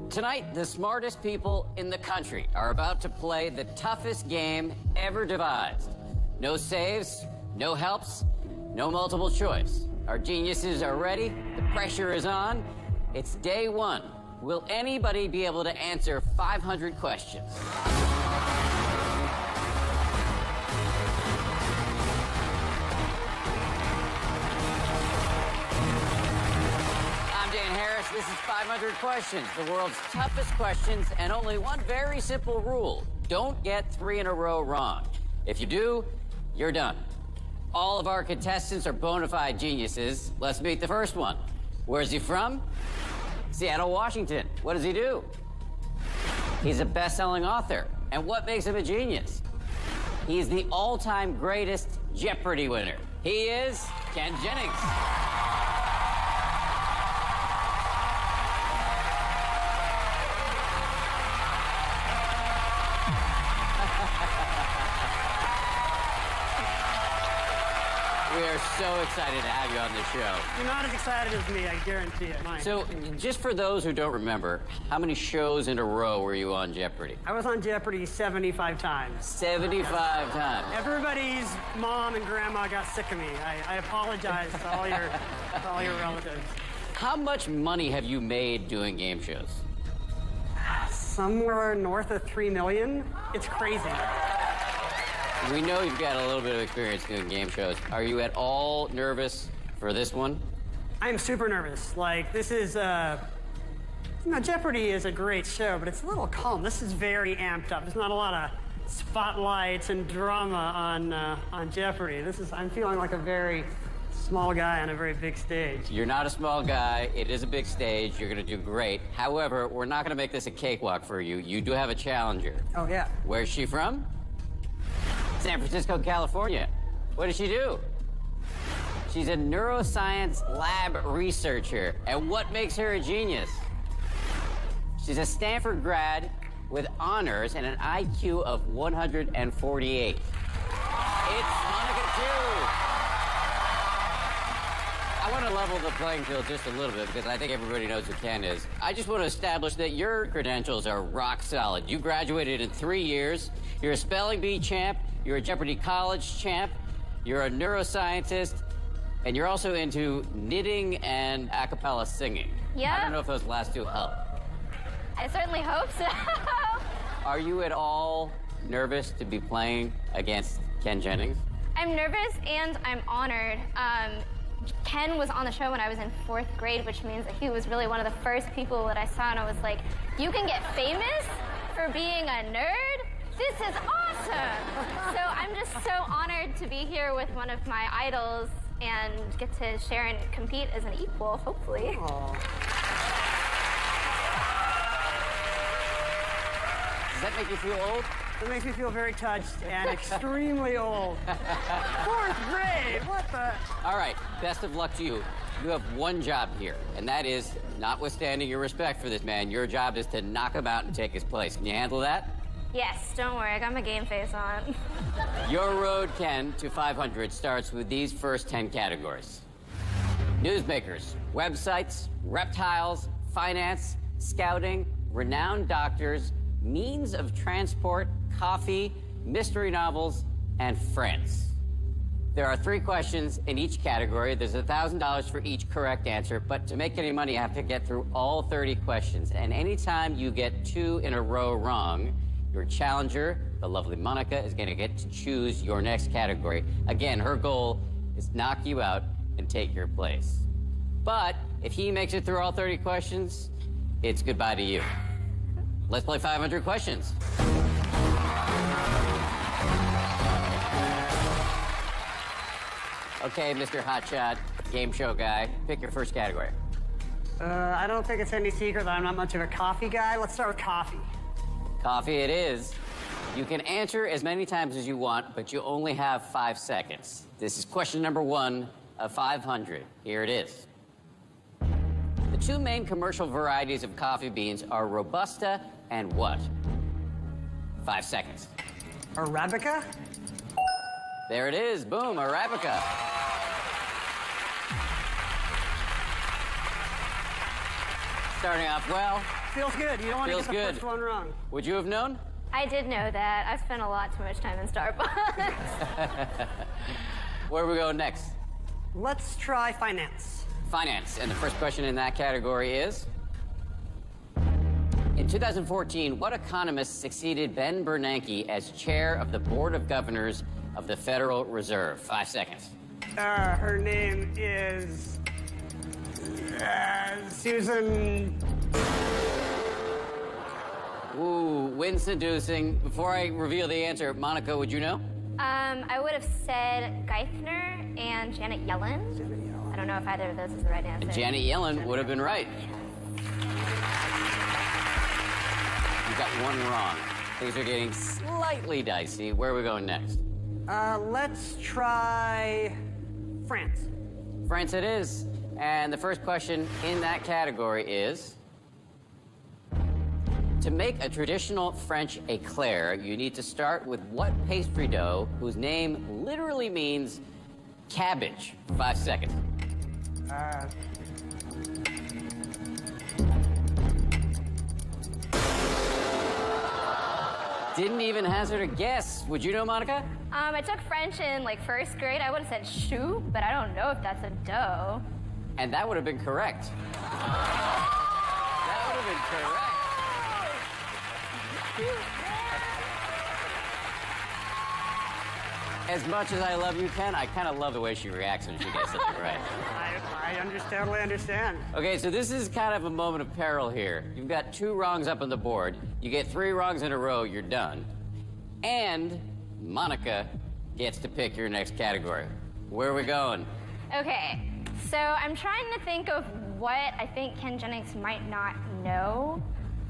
Tonight, the smartest people in the country are about to play the toughest game ever devised. No saves, no helps, no multiple choice. Our geniuses are ready. The pressure is on. It's day one. Will anybody be able to answer 500 questions? I'm Dan Harris. This is 500 Questions, the world's toughest questions, and only one very simple rule. Don't get 3 in a row wrong. If you do, you're done. All of our contestants are bona fide geniuses. Let's meet the first one. Where's he from? Seattle, Washington. What does he do? He's a best-selling author. And what makes him a genius? He's the all-time greatest Jeopardy winner. He is Ken Jennings. We are so excited to have you on the show. You're not as excited as me, I guarantee it. So, just for those who don't remember, how many shows in a row were you on Jeopardy? I was on Jeopardy 75 times. 75 times. Everybody's mom and grandma got sick of me. I apologize to all your relatives. How much money have you made doing game shows? Somewhere north of 3 million. It's crazy. We know you've got a little bit of experience doing game shows. Are you at all nervous for this one? I'm super nervous. Like, this is, Jeopardy is a great show, but it's a little calm. This is very amped up. There's not a lot of spotlights and drama on Jeopardy. I'm feeling like a very small guy on a very big stage. You're not a small guy. It is a big stage. You're going to do great. However, we're not going to make this a cakewalk for you. You do have a challenger. Oh, yeah. Where's she from? San Francisco, California. What does she do? She's a neuroscience lab researcher. And what makes her a genius? She's a Stanford grad with honors and an IQ of 148. It's Monica Chu. I want to level the playing field just a little bit because I think everybody knows who Ken is. I just want to establish that your credentials are rock solid. You graduated in 3 years. You're a spelling bee champ. You're a Jeopardy college champ. You're a neuroscientist. And you're also into knitting and a cappella singing. Yeah. I don't know if those last two help. I certainly hope so. Are you at all nervous to be playing against Ken Jennings? I'm nervous and I'm honored. Ken was on the show when I was in 4th grade, which means that he was really one of the first people that I saw, and I was like, you can get famous for being a nerd? This is awesome! So I'm just so honored to be here with one of my idols and get to share and compete as an equal, hopefully. Aww. Does that make you feel old? It makes me feel very touched and extremely old. 4th grade, what the? All right, best of luck to you. You have one job here, and that is, notwithstanding your respect for this man, your job is to knock him out and take his place. Can you handle that? Yes, don't worry, I got my game face on. Your road, Ken, to 500 starts with these first 10 categories. Newsmakers, websites, reptiles, finance, scouting, renowned doctors, means of transport, coffee, mystery novels, and France. There are 3 questions in each category. There's $1,000 for each correct answer, but to make any money, you have to get through all 30 questions. And anytime you get 2 in a row wrong, your challenger, the lovely Monica, is going to get to choose your next category. Again, her goal is to knock you out and take your place. But if he makes it through all 30 questions, it's goodbye to you. Let's play 500 questions. Okay, Mr. Hotshot, game show guy, pick your first category. I don't think it's any secret that I'm not much of a coffee guy. Let's start with coffee. Coffee it is. You can answer as many times as you want, but you only have 5 seconds. This is question number 1 of 500. Here it is. The 2 main commercial varieties of coffee beans are Robusta and what? 5 seconds. Arabica? There it is. Boom, Arabica. Starting off well. Feels good. You don't want to Feels get the good. first one wrong. Would you have known? I did know that. I've spent a lot too much time in Starbucks. Where are we going next? Let's try finance. Finance. And the first question in that category is... In 2014, what economist succeeded Ben Bernanke as chair of the Board of Governors of the Federal Reserve? 5 seconds. Her name is Susan. Ooh, wind-seducing. Before I reveal the answer, Monica, would you know? I would have said Geithner and Janet Yellen. I don't know if either of those is the right answer. Janet Yellen would have been right. You got one wrong. Things are getting slightly dicey. Where are we going next? Let's try France. France it is. And the first question in that category is... To make a traditional French eclair, you need to start with what pastry dough whose name literally means cabbage? 5 seconds. Didn't even hazard a guess. Would you know, Monica? I took French in like first grade. I would have said choux, but I don't know if that's a dough. And that would have been correct. That would have been correct. As much as I love you, Ken, I kind of love the way she reacts when she gets something right. I totally understand. Okay, so this is kind of a moment of peril here. You've got 2 wrongs up on the board. You get 3 wrongs in a row, you're done. And Monica gets to pick your next category. Where are we going? Okay, so I'm trying to think of what I think Ken Jennings might not know.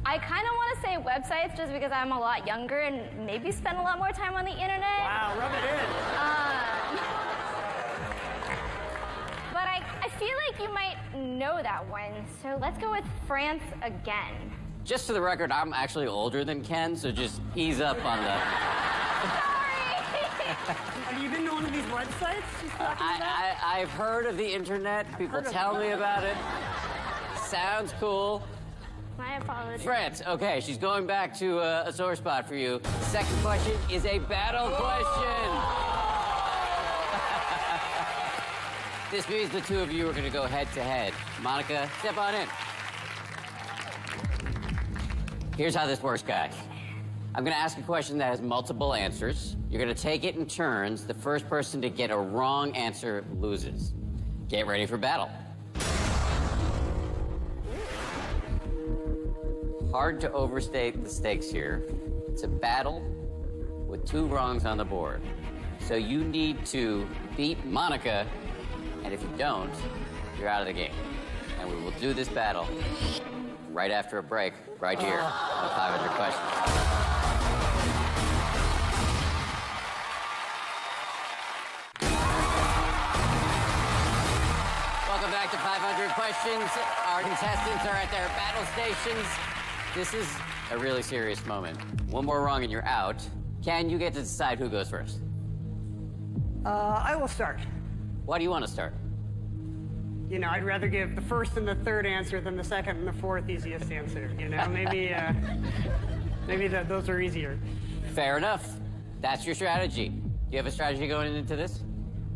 I kind of want to say websites just because I'm a lot younger and maybe spend a lot more time on the internet. Wow, rub it in. But I feel like you might know that one, so let's go with France again. Just for the record, I'm actually older than Ken, so just ease up on the... Have you been to one of these websites she's talking about? I've heard of the internet. People tell me about it. Sounds cool. My apologies. France, okay, she's going back to a sore spot for you. Second question is a battle question. This means the 2 of you are going to go head to head. Monica, step on in. Here's how this works, guys. I'm going to ask a question that has multiple answers. You're going to take it in turns. The first person to get a wrong answer loses. Get ready for battle. Hard to overstate the stakes here. It's a battle with 2 wrongs on the board. So you need to beat Monica, and if you don't, you're out of the game. And we will do this battle right after a break, right here on 500 Questions. Welcome back to 500 Questions. Our contestants are at their battle stations. This is a really serious moment. One more wrong and you're out. Ken, you get to decide who goes first. I will start. Why do you want to start? You know, I'd rather give the first and the third answer than the second and the fourth easiest answer. You know, maybe those are easier. Fair enough. That's your strategy. Do you have a strategy going into this?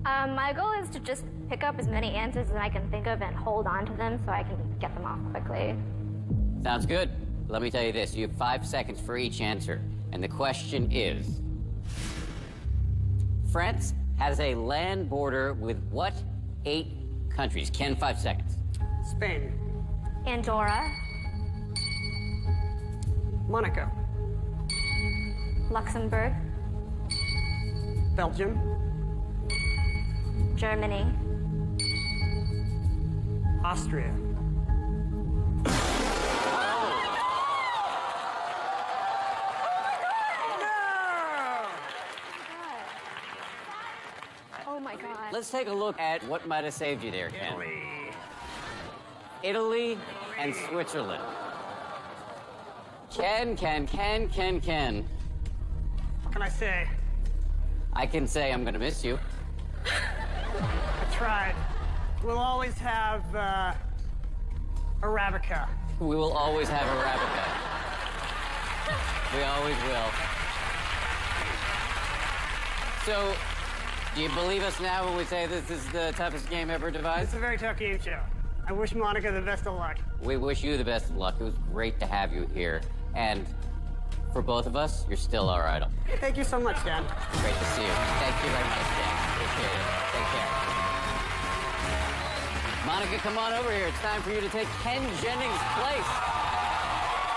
My goal is to just pick up as many answers as I can think of and hold on to them so I can get them off quickly. Sounds good. Let me tell you this. You have 5 seconds for each answer. And the question is, France has a land border with what 8 countries? Ken, 5 seconds. Spain. Andorra, Monaco. Luxembourg, Belgium. Germany, Austria. oh my God. Let's take a look at what might have saved you there, Ken. Italy and Switzerland. Ken. What can I say? I can say I'm gonna miss you. I tried. We'll always have Arabica. We will always have a rabbit gun. We always will. So, do you believe us now when we say this is the toughest game ever devised? It's a very tough game show. I wish Monica the best of luck. We wish you the best of luck. It was great to have you here. And for both of us, you're still our idol. Thank you so much, Dan. Great to see you. Thank you very much, Dan. Appreciate it. Take care. Monica, come on over here. It's time for you to take Ken Jennings' place.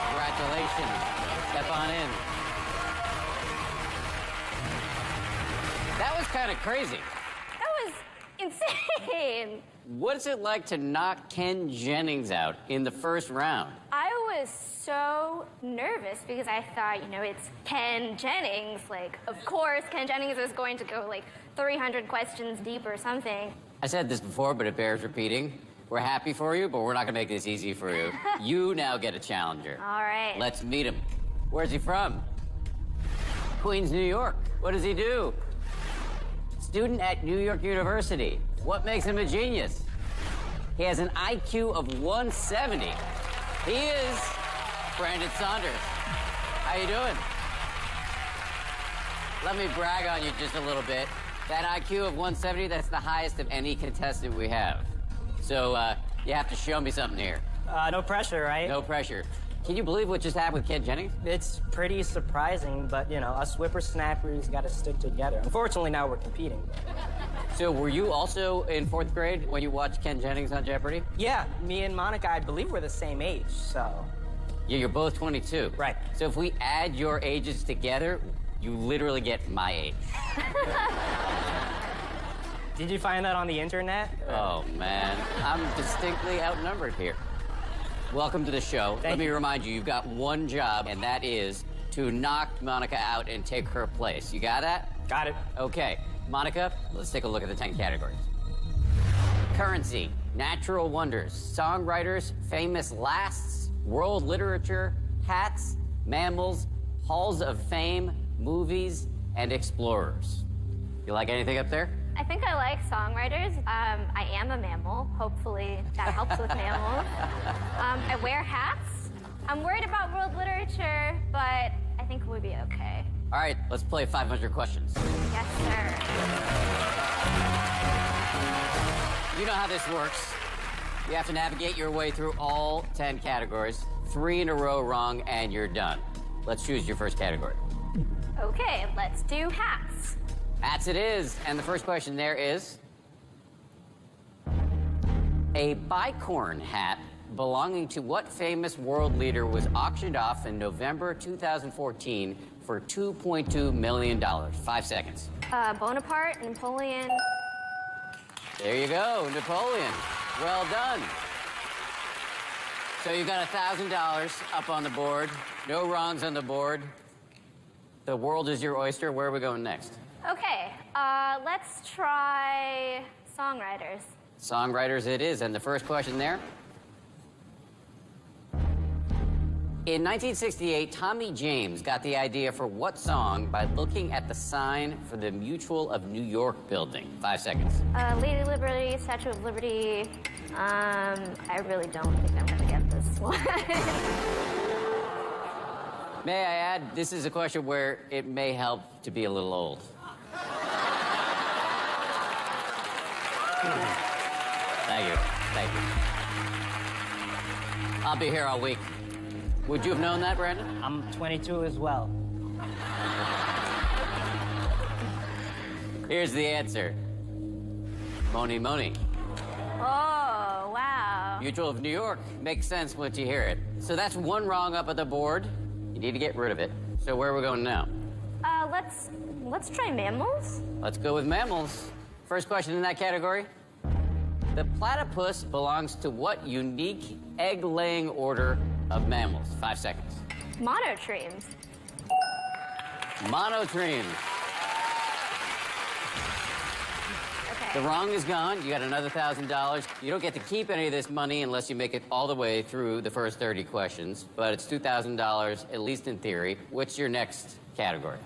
Congratulations. Step on in. That was kind of crazy. That was insane. What's it like to knock Ken Jennings out in the first round? I was so nervous because I thought, it's Ken Jennings. Like, of course, Ken Jennings is going to go like 300 questions deep or something. I said this before, but it bears repeating. We're happy for you, but we're not gonna make this easy for you. You now get a challenger. All right. Let's meet him. Where's he from? Queens, New York. What does he do? Student at New York University. What makes him a genius? He has an IQ of 170. He is Brandon Saunders. How you doing? Let me brag on you just a little bit. That IQ of 170, that's the highest of any contestant we have. So you have to show me something here. No pressure, right? No pressure. Can you believe what just happened with Ken Jennings? It's pretty surprising, but, us whippersnappers got to stick together. Unfortunately, now we're competing. So were you also in 4th grade when you watched Ken Jennings on Jeopardy? Yeah, me and Monica, I believe we're the same age, so... Yeah, you're both 22. Right. So if we add your ages together, you literally get my age. Did you find that on the internet? Oh, man. I'm distinctly outnumbered here. Welcome to the show. Let me remind you, you've got one job, and that is to knock Monica out and take her place. You got that? Got it. Okay. Monica, let's take a look at the 10 categories. Currency, natural wonders, songwriters, famous lasts, world literature, hats, mammals, halls of fame, movies, and explorers. You like anything up there? I think I like songwriters. I am a mammal. Hopefully that helps with mammals. I wear hats. I'm worried about world literature, but I think we'll be okay. All right, let's play 500 questions. Yes, sir. You know how this works. You have to navigate your way through all 10 categories. 3 in a row wrong, and you're done. Let's choose your first category. Okay, let's do hats. Hats it is. And the first question there is... A bicorn hat belonging to what famous world leader was auctioned off in November 2014 for $2.2 million? 5 seconds. Bonaparte, Napoleon. There you go, Napoleon. Well done. So you've got $1,000 up on the board. No wrongs on the board. The world is your oyster. Where are we going next? Okay, let's try songwriters. Songwriters it is. And the first question there. In 1968, Tommy James got the idea for what song by looking at the sign for the Mutual of New York building? 5 seconds. Lady Liberty, Statue of Liberty. I really don't think I'm gonna get this one. May I add, this is a question where it may help to be a little old. Thank you. Thank you. I'll be here all week. Would you have known that, Brandon? I'm 22 as well. Here's the answer. Moni Moni. Oh, wow. Mutual of New York. Makes sense once you hear it. So that's one wrong up at the board. You need to get rid of it. So where are we going now? Let's try mammals. Let's go with mammals. First question in that category. The platypus belongs to what unique egg-laying order of mammals? 5 seconds. Monotremes. Monotremes. Okay. The wrong is gone. You got another $1,000. You don't get to keep any of this money unless you make it all the way through the first 30 questions, but it's $2,000, at least in theory. What's your next category?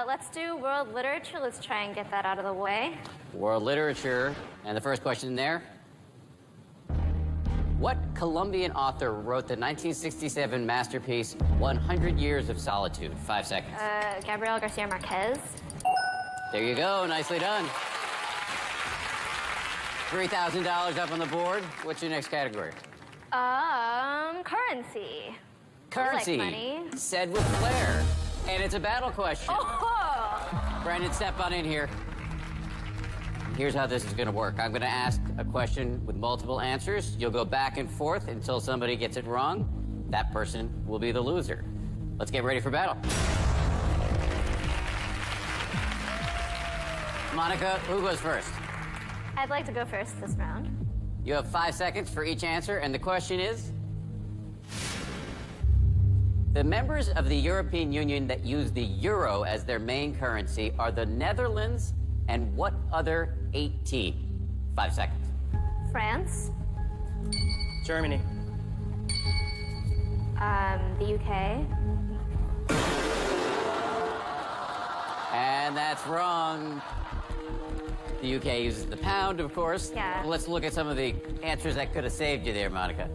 Let's do world literature. Let's try and get that out of the way. World literature. And the first question there. What Colombian author wrote the 1967 masterpiece 100 Years of Solitude? 5 seconds. Gabriel Garcia Marquez. There you go. Nicely done. $3,000 up on the board. What's your next category? Currency. Currency. I like money. Said with flair. And it's a battle question. Oh! Brandon, step on in here. Here's how this is going to work. I'm going to ask a question with multiple answers. You'll go back and forth until somebody gets it wrong. That person will be the loser. Let's get ready for battle. Monica, who goes first? I'd like to go first this round. You have 5 seconds for each answer, and the question is... The members of the European Union that use the euro as their main currency are the Netherlands and what other 18? 5 seconds. France. Germany. The UK. And that's wrong. The UK uses the pound, of course. Yeah. Let's look at some of the answers that could have saved you there, Monica.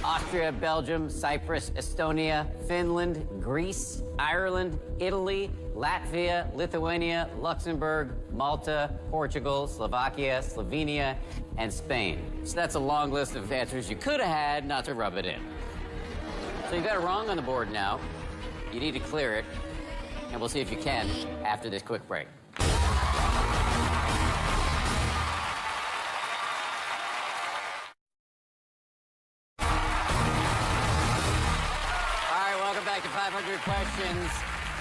Austria, Belgium, Cyprus, Estonia, Finland, Greece, Ireland, Italy, Latvia, Lithuania, Luxembourg, Malta, Portugal, Slovakia, Slovenia, and Spain. So that's a long list of answers you could have had not to rub it in. So you got it wrong on the board now. You need to clear it, and we'll see if you can after this quick break. Back to 500 questions.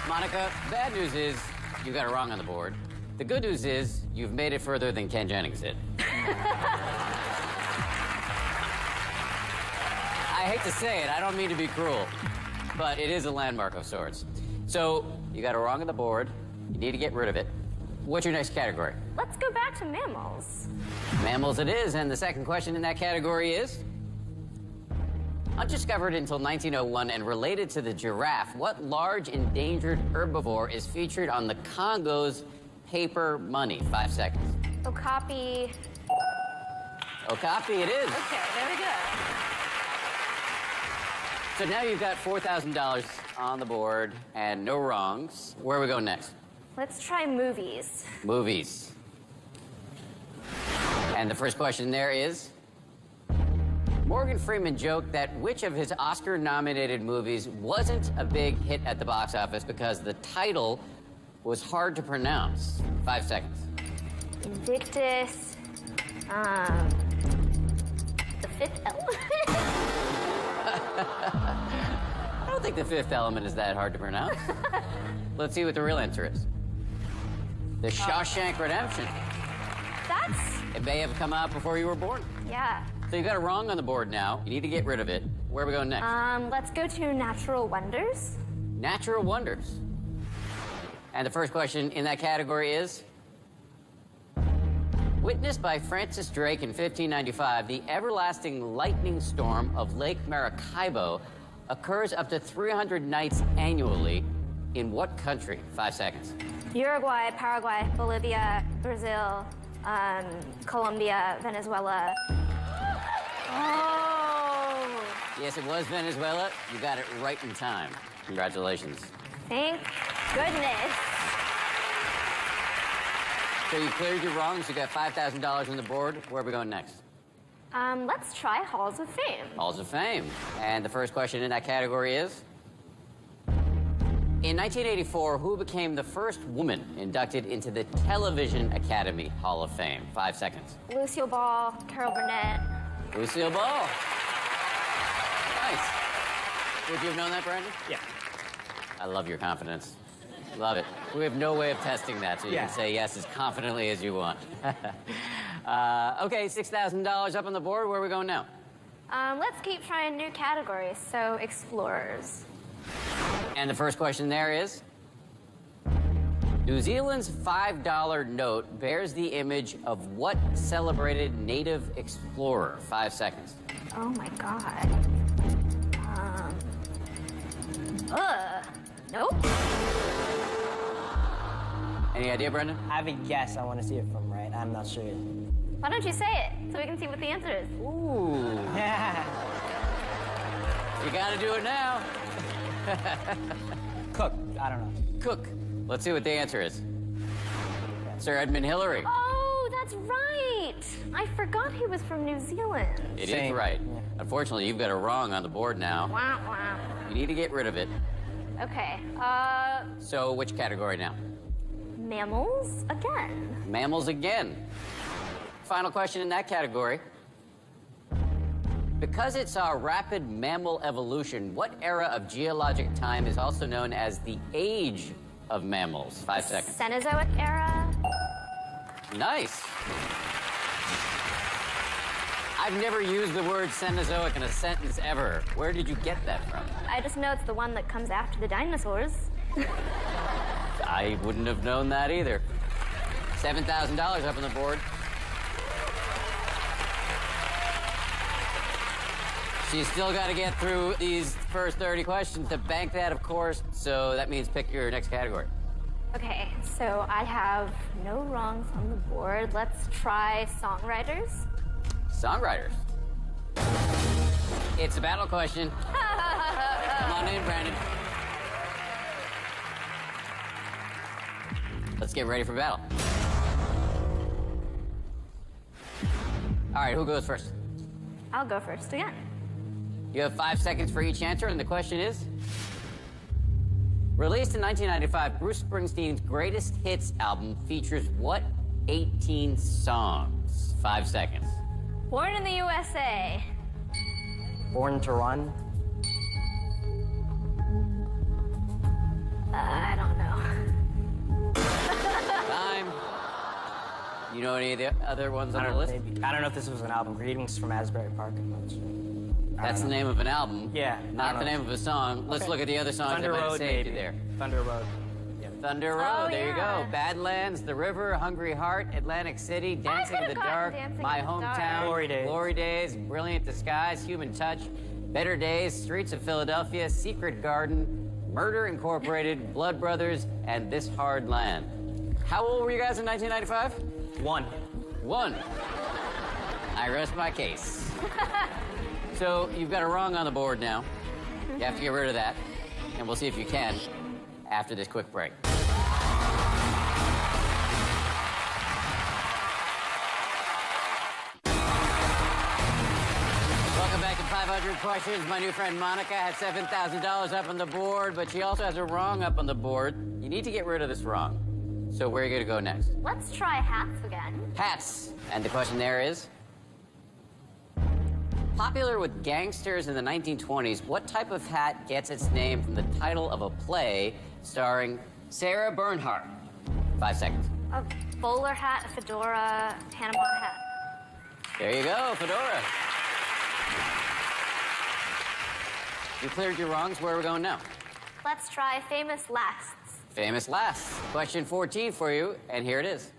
Monica, bad news is you got it wrong on the board. The good news is you've made it further than Ken Jennings did. I hate to say it, I don't mean to be cruel, but it is a landmark of sorts. So you got it wrong on the board. You need to get rid of it. What's your next category? Let's go back to mammals. Mammals it is, and the second question in that category is... Undiscovered until 1901 and related to the giraffe, what large endangered herbivore is featured on the Congo's paper money? 5 seconds. Okapi. Okapi it is. Okay, there we go. So now you've got $4,000 on the board and no wrongs. Where are we going next? Let's try movies. Movies. And the first question there is... Morgan Freeman joked that which of his Oscar-nominated movies wasn't a big hit at the box office because the title was hard to pronounce? 5 seconds. Invictus. The Fifth Element. I don't think The Fifth Element is that hard to pronounce. Let's see what the real answer is. The Shawshank Redemption. It may have come out before you were born. Yeah. So you got it wrong on the board now. You need to get rid of it. Where are we going next? Let's go to natural wonders. Natural wonders. And the first question in that category is... Witnessed by Francis Drake in 1595, the everlasting lightning storm of Lake Maracaibo occurs up to 300 nights annually in what country? 5 seconds. Uruguay, Paraguay, Bolivia, Brazil, Colombia, Venezuela. Oh! Yes, it was Venezuela. You got it right in time. Congratulations. Thank goodness. So you cleared your wrongs. You got $5,000 on the board. Where are we going next? Let's try Halls of Fame. Halls of Fame. And the first question in that category is... In 1984, who became the first woman inducted into the Television Academy Hall of Fame? 5 seconds. Lucille Ball, Carol Burnett. Lucille Ball. Nice. Would you have known that, Brandon? Yeah. I love your confidence. Love it. We have no way of testing that, so you can say yes as confidently as you want. Okay, $6,000 up on the board. Where are we going now? Let's keep trying new categories. So, explorers. And the first question there is... New Zealand's $5 note bears the image of what celebrated native explorer? 5 seconds. Oh my God. Nope. Any idea, Brendan? I have a guess. I want to see if I'm right. I'm not sure. Why don't you say it so we can see what the answer is? Ooh. You gotta do it now. Cook. I don't know. Cook. Let's see what the answer is. Sir Edmund Hillary. Oh, that's right. I forgot he was from New Zealand. It is Same. right. Yeah. Unfortunately, you've got a wrong on the board now. Wah, wah. You need to get rid of it. Okay, So, which category now? mammals again. Mammals again. Final question in that category. Because it saw rapid mammal evolution, what era of geologic time is also known as the age of mammals? 5 seconds. Cenozoic era. Nice. I've never used the word Cenozoic in a sentence ever. Where did you get that from? I just know it's the one that comes after the dinosaurs. I wouldn't have known that either. $7,000 up on the board. She's still got to get through these first 30 questions to bank that, of course, so that means pick your next category. Okay, so I have no wrongs on the board. Let's try songwriters. Songwriters. It's a battle question. Come on in, Brandon. Let's get ready for battle. All right, who goes first? I'll go first again. You have 5 seconds for each answer, and the question is... Released in 1995, Bruce Springsteen's Greatest Hits album features what 18 songs? 5 seconds. Born in the USA. Born to Run. I don't know. Time. You know any of the other ones on the list? I don't know if this was an album. Greetings from Asbury Park. I'm not sure. That's the name of an album. Yeah, I Not don't the know. name of a song. Let's Okay. look at the other songs Thunder that might have Road, saved maybe. you there. Thunder Road. Yeah. Thunder Road, Oh, there you yeah. go. Badlands, The River, Hungry Heart, Atlantic City, Dancing in the could've gotten Dark, Dancing My in the Dark. Hometown, Glory Days. Brilliant Disguise, Human Touch, Better Days, Streets of Philadelphia, Secret Garden, Murder Incorporated, Blood Brothers, and This Hard Land. How old were you guys in 1995? 1. 1. I rest my case. So you've got a wrong on the board now. You have to get rid of that, and we'll see if you can after this quick break. Welcome back to 500 Questions. My new friend Monica had $7,000 up on the board, but she also has a wrong up on the board. You need to get rid of this wrong. So where are you going to go next? Let's try hats again. Hats. And the question there is, popular with gangsters in the 1920s, what type of hat gets its name from the title of a play starring Sarah Bernhardt? 5 seconds. A bowler hat, a fedora, Panama hat. There you go, fedora. You cleared your wrongs. Where are we going now? Let's try famous lasts. Famous last. Question 14 for you, and here it is.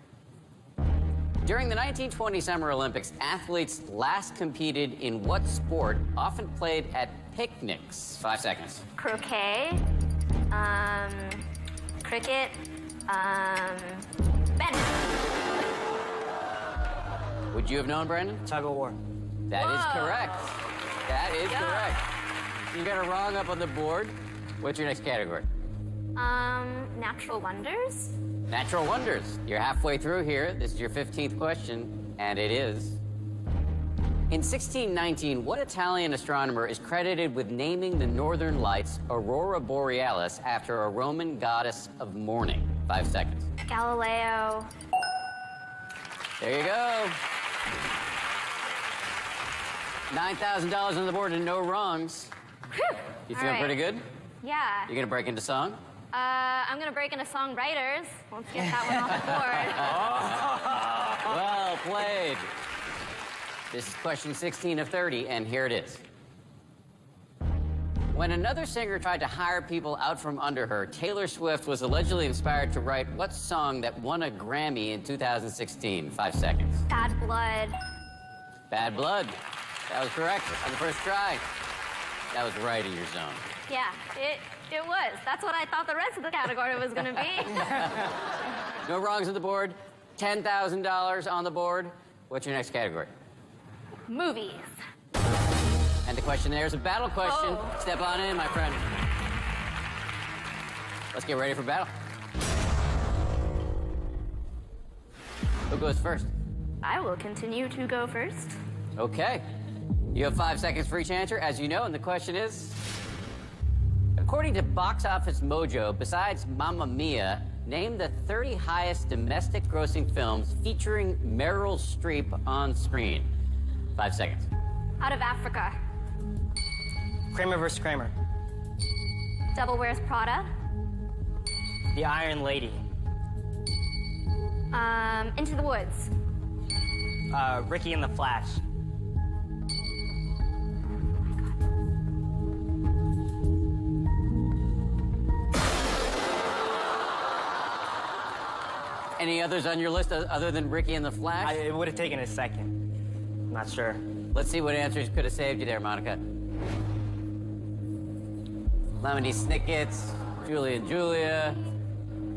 During the 1920 Summer Olympics, athletes last competed in what sport often played at picnics? 5 seconds. Croquet, cricket, badminton. Would you have known, Brandon? Tug of war. That is Whoa. correct. That is Yeah. correct. You got a wrong up on the board. What's your next category? Natural wonders. Natural wonders. You're halfway through here. This is your 15th question, and it is. In 1619, what Italian astronomer is credited with naming the northern lights Aurora Borealis after a Roman goddess of mourning? 5 seconds. Galileo. There you go. $9,000 on the board and no wrongs. Whew. You All feeling right. pretty good? Yeah. You gonna break into song? I'm gonna break into songwriters. Let's get that one off the board. Well played. This is question 16 of 30, and here it is. When another singer tried to hire people out from under her, Taylor Swift was allegedly inspired to write what song that won a Grammy in 2016? 5 seconds. Bad blood. Bad Blood. That was correct on the first try. That was right in your zone. Yeah, it was. That's what I thought the rest of the category was gonna be. No wrongs on the board. $10,000 on the board. What's your next category? Movies. And the question there is a battle question. Oh. Step on in, my friend. Let's get ready for battle. Who goes first? I will continue to go first. Okay. You have 5 seconds for each answer, as you know, and the question is... According to Box Office Mojo, besides Mamma Mia, name the 30 highest domestic grossing films featuring Meryl Streep on screen. 5 seconds. Out of Africa. Kramer vs. Kramer. Devil Wears Prada. The Iron Lady. Into the Woods. Ricky and the Flash. Any others on your list other than Ricky and the Flash? It would have taken a second. I'm not sure. Let's see what answers could have saved you there, Monica. Lemony Snicket's, Julie and Julia,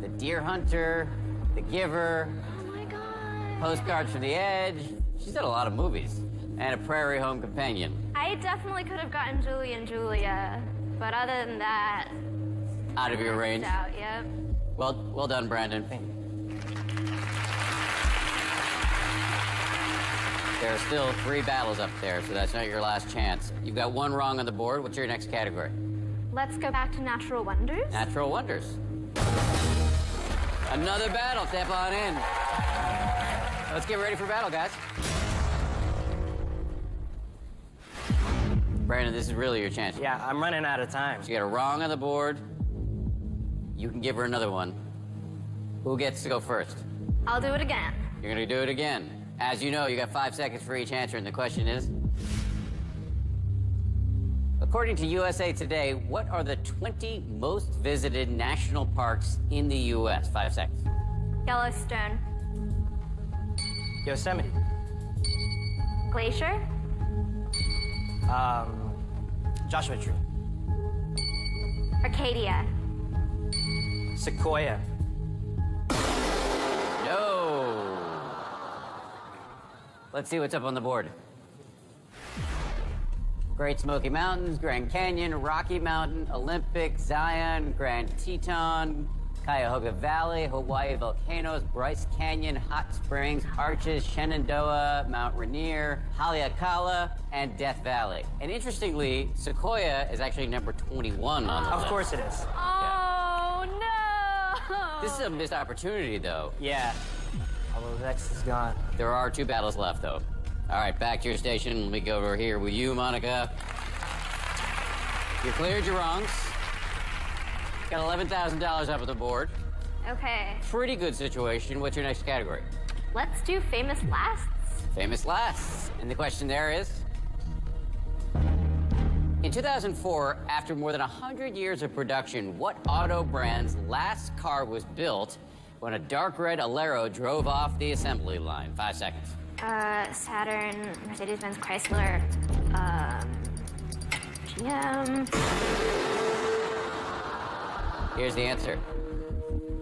The Deer Hunter, The Giver, Oh my god. Postcards from the Edge. She's done a lot of movies. And A Prairie Home Companion. I definitely could have gotten Julie and Julia, but other than that, Out of your range. out, yep. Well done, Brandon. There are still 3 battles up there, so that's not your last chance. You've got 1 wrong on the board. What's your next category? Let's go back to Natural Wonders. Natural Wonders. Another battle. Step on in. Let's get ready for battle, guys. Brandon, this is really your chance. Yeah, I'm running out of time. So you got a wrong on the board. You can give her another one. Who gets to go first? I'll do it again. You're gonna do it again. As you know, you got 5 seconds for each answer, and the question is... According to USA Today, what are the 20 most visited national parks in the U.S.? 5 seconds. Yellowstone. Yosemite. Glacier. Joshua Tree. Arcadia. Sequoia. No. Let's see what's up on the board. Great Smoky Mountains, Grand Canyon, Rocky Mountain, Olympic, Zion, Grand Teton, Cuyahoga Valley, Hawaii volcanoes, Bryce Canyon, Hot Springs, Arches, Shenandoah, Mount Rainier, Haleakala, and Death Valley. And interestingly, Sequoia is actually number 21 on the list. Of course it is. Oh, no! This is a missed opportunity, though. Yeah. Although Vex is gone. There are 2 battles left, though. All right, back to your station. Let me go over here with you, Monica. You cleared your wrongs. Got $11,000 up on the board. Okay, Pretty good situation. What's your next category? let's do famous lasts. Famous lasts. And the question there is... In 2004, after more than 100 years of production, what auto brand's last car was built when a dark red Alero drove off the assembly line? 5 seconds. Saturn, Mercedes-Benz, Chrysler, GM. Here's the answer.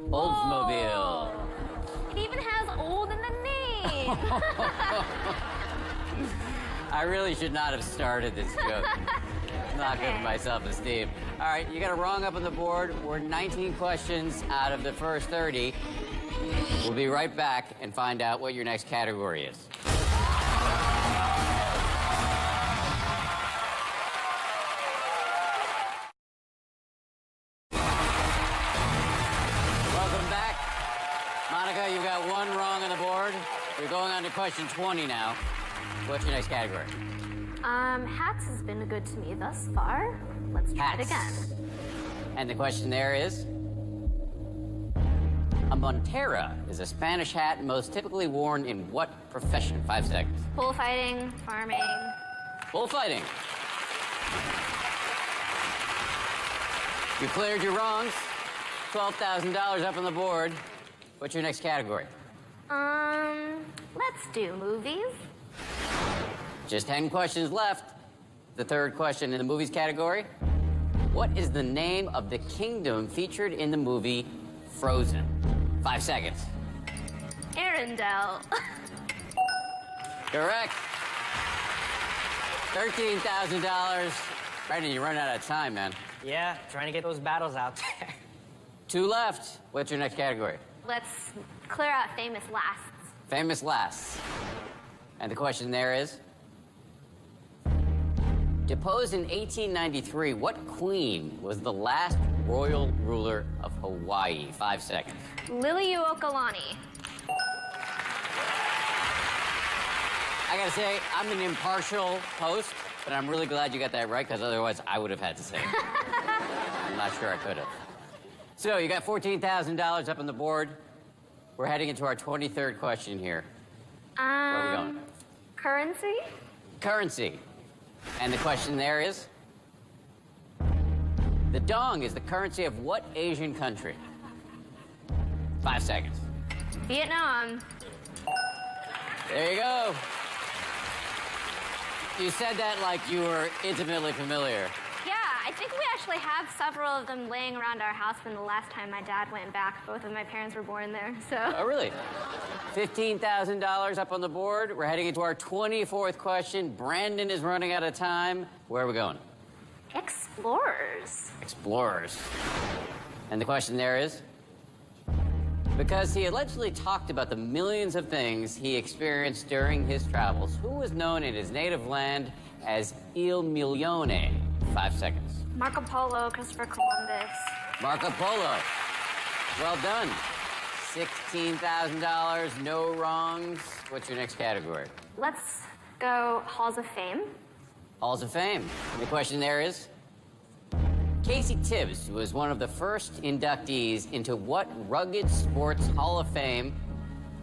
Oldsmobile. It even has old in the name. I really should not have started this joke. Not good for my self-esteem. All right, you got a wrong up on the board. We're 19 questions out of the first 30. We'll be right back and find out what your next category is. Welcome back. Monica, you've got 1 wrong on the board. You're going on to question 20 now. What's your next category? Hats has been good to me thus far. Let's try it again. And the question there is... A montera is a Spanish hat most typically worn in what profession? 5 seconds. Bullfighting, farming. Bullfighting. You cleared your wrongs. $12,000 up on the board. What's your next category? Let's do movies. Just 10 questions left. The third question in the movies category. What is the name of the kingdom featured in the movie Frozen? 5 seconds. Arendelle. Correct. $13,000. Brandon, you're running out of time, man. Yeah, trying to get those battles out there. 2 left. What's your next category? Let's clear out famous lasts. Famous lasts. And the question there is, deposed in 1893, what queen was the last royal ruler of Hawaii? 5 seconds. Liliuokalani. I gotta say, I'm an impartial host, but I'm really glad you got that right, because otherwise I would have had to say it. I'm not sure I could have. So you got $14,000 up on the board. We're heading into our 23rd question here. Where are we going? Currency? Currency. And the question there is, the dong is the currency of what Asian country? 5 seconds. Vietnam. There you go. You said that like you were intimately familiar. Yeah, I think we actually have several of them laying around our house from the last time my dad went back. Both of my parents were born there, so. Oh, really? $15,000 up on the board. We're heading into our 24th question. Brandon is running out of time. Where are we going? Explorers. Explorers. And the question there is, because he allegedly talked about the millions of things he experienced during his travels, who was known in his native land as Il Milione? 5 seconds. Marco Polo, Christopher Columbus. Marco Polo. Well done. $16,000, no wrongs. What's your next category? Let's go Halls of Fame. Halls of Fame. And the question there is, Casey Tibbs was one of the first inductees into what rugged sports Hall of Fame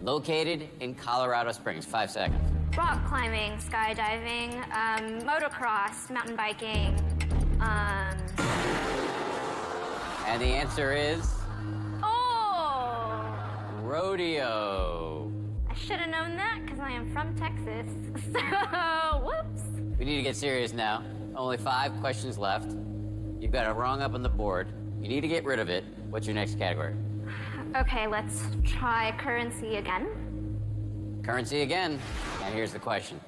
located in Colorado Springs? 5 seconds. Rock climbing, skydiving, motocross, mountain biking. And the answer is Oh! rodeo. I should have known that because I am from Texas. So, whoops. We need to get serious now. Only 5 questions left. You've got a wrong up on the board. You need to get rid of it. What's your next category? Okay, let's try currency again. Currency again. And here's the question.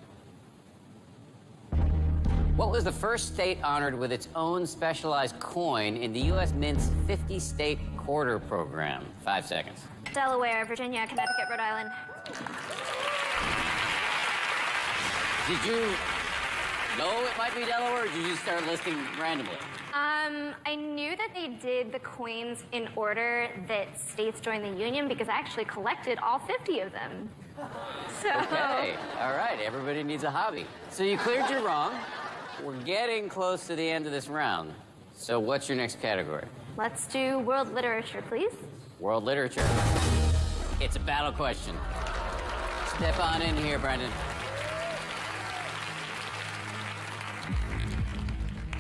What was the first state honored with its own specialized coin in the U.S. Mint's 50-state quarter program? 5 seconds. Delaware, Virginia, Connecticut, Rhode Island. Did you know it might be Delaware, or did you just start listing randomly? I knew that they did the coins in order that states joined the Union because I actually collected all 50 of them. So. Okay, all right, everybody needs a hobby. So you cleared your wrong. We're getting close to the end of this round. So what's your next category? Let's do world literature, please. World literature. It's a battle question. Step on in here, Brendan.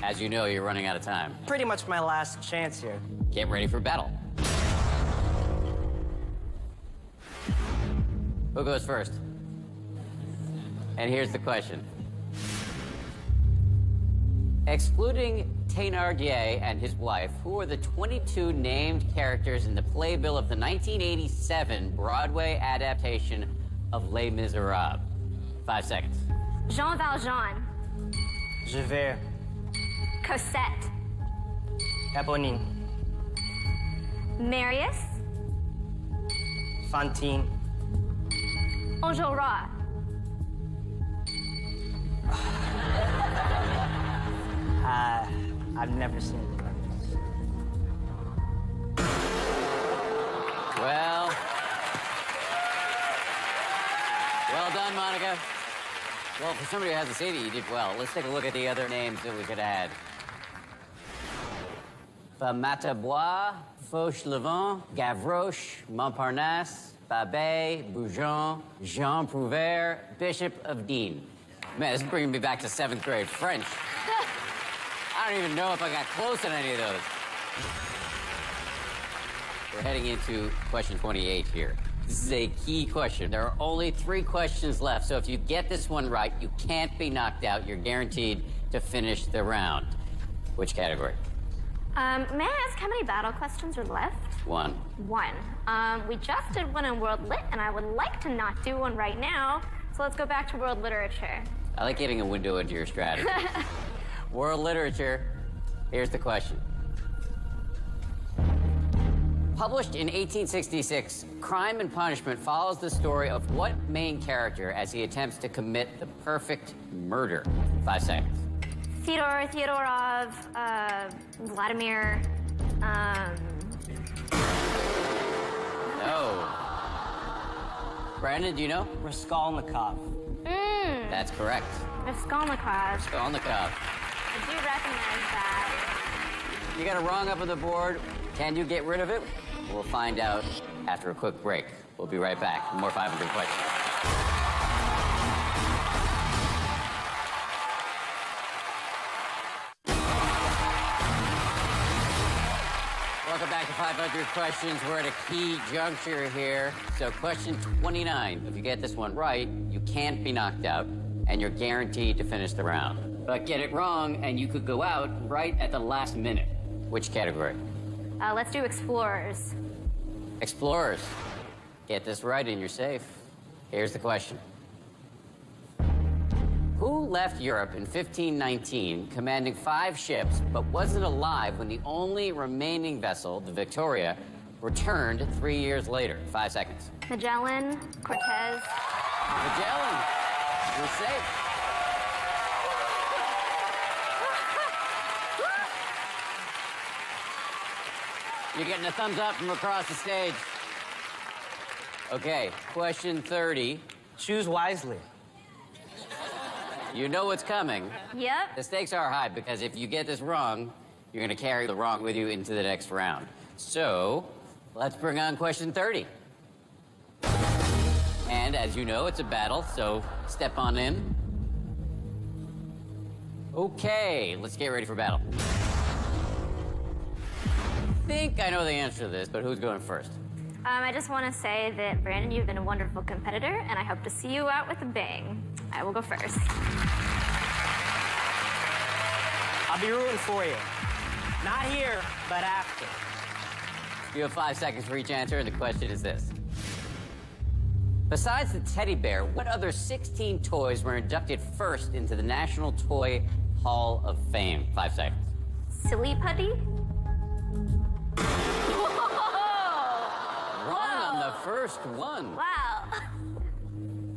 As you know, you're running out of time. Pretty much my last chance here. Get ready for battle. Who goes first? And here's the question. Excluding Thénardier and his wife, who are the 22 named characters in the playbill of the 1987 Broadway adaptation of Les Miserables? 5 seconds. Jean Valjean, Javert, Cosette, Eponine, Marius, Fantine, Enjolras. I've never seen it. Well done, Monica. Well, for somebody who hasn't seen it, you did well. Let's take a look at the other names that we could add. Famatabois, Fauchelevent, Gavroche, Montparnasse, Babet, Boujon, Jean Prouvaire, Bishop of Digne. Man, this is bringing me back to 7th grade French. I don't even know if I got close on any of those. We're heading into question 28 here. This is a key question. There are only 3 questions left, so if you get this one right, you can't be knocked out. You're guaranteed to finish the round. Which category? May I ask how many battle questions are left? 1. 1. We just did one in World Lit, and I would like to not do one right now. So let's go back to world literature. I like getting a window into your strategy. World literature. Here's the question. Published in 1866, Crime and Punishment follows the story of what main character as he attempts to commit the perfect murder? 5 seconds. Theodorov, Vladimir, No. Brandon, do you know? Raskolnikov. That's correct. Raskolnikov. Raskolnikov. I do recognize that. You got a wrong up on the board. Can you get rid of it? We'll find out after a quick break. We'll be right back. More 500 questions. Welcome back to 500 Questions. We're at a key juncture here. So question 29. If you get this one right, you can't be knocked out, and you're guaranteed to finish the round. But get it wrong, and you could go out right at the last minute. Which category? Let's do explorers. Explorers. Get this right and you're safe. Here's the question. Who left Europe in 1519 commanding 5 ships but wasn't alive when the only remaining vessel, the Victoria, returned 3 years later? 5 seconds. Magellan, Cortez. Magellan. You're safe. You're getting a thumbs up from across the stage. Okay, question 30. Choose wisely. You know what's coming. Yep. The stakes are high because if you get this wrong, you're going to carry the wrong with you into the next round. So, let's bring on question 30. And as you know, it's a battle, so step on in. Okay, let's get ready for battle. I think I know the answer to this, but who's going first? I just want to say that, Brandon, you've been a wonderful competitor, and I hope to see you out with a bang. I will go first. I'll be rooting for you. Not here, but after. You have 5 seconds for each answer, and the question is this. Besides the teddy bear, what other 16 toys were inducted first into the National Toy Hall of Fame? 5 seconds. Silly putty? Wrong on the first one. Wow.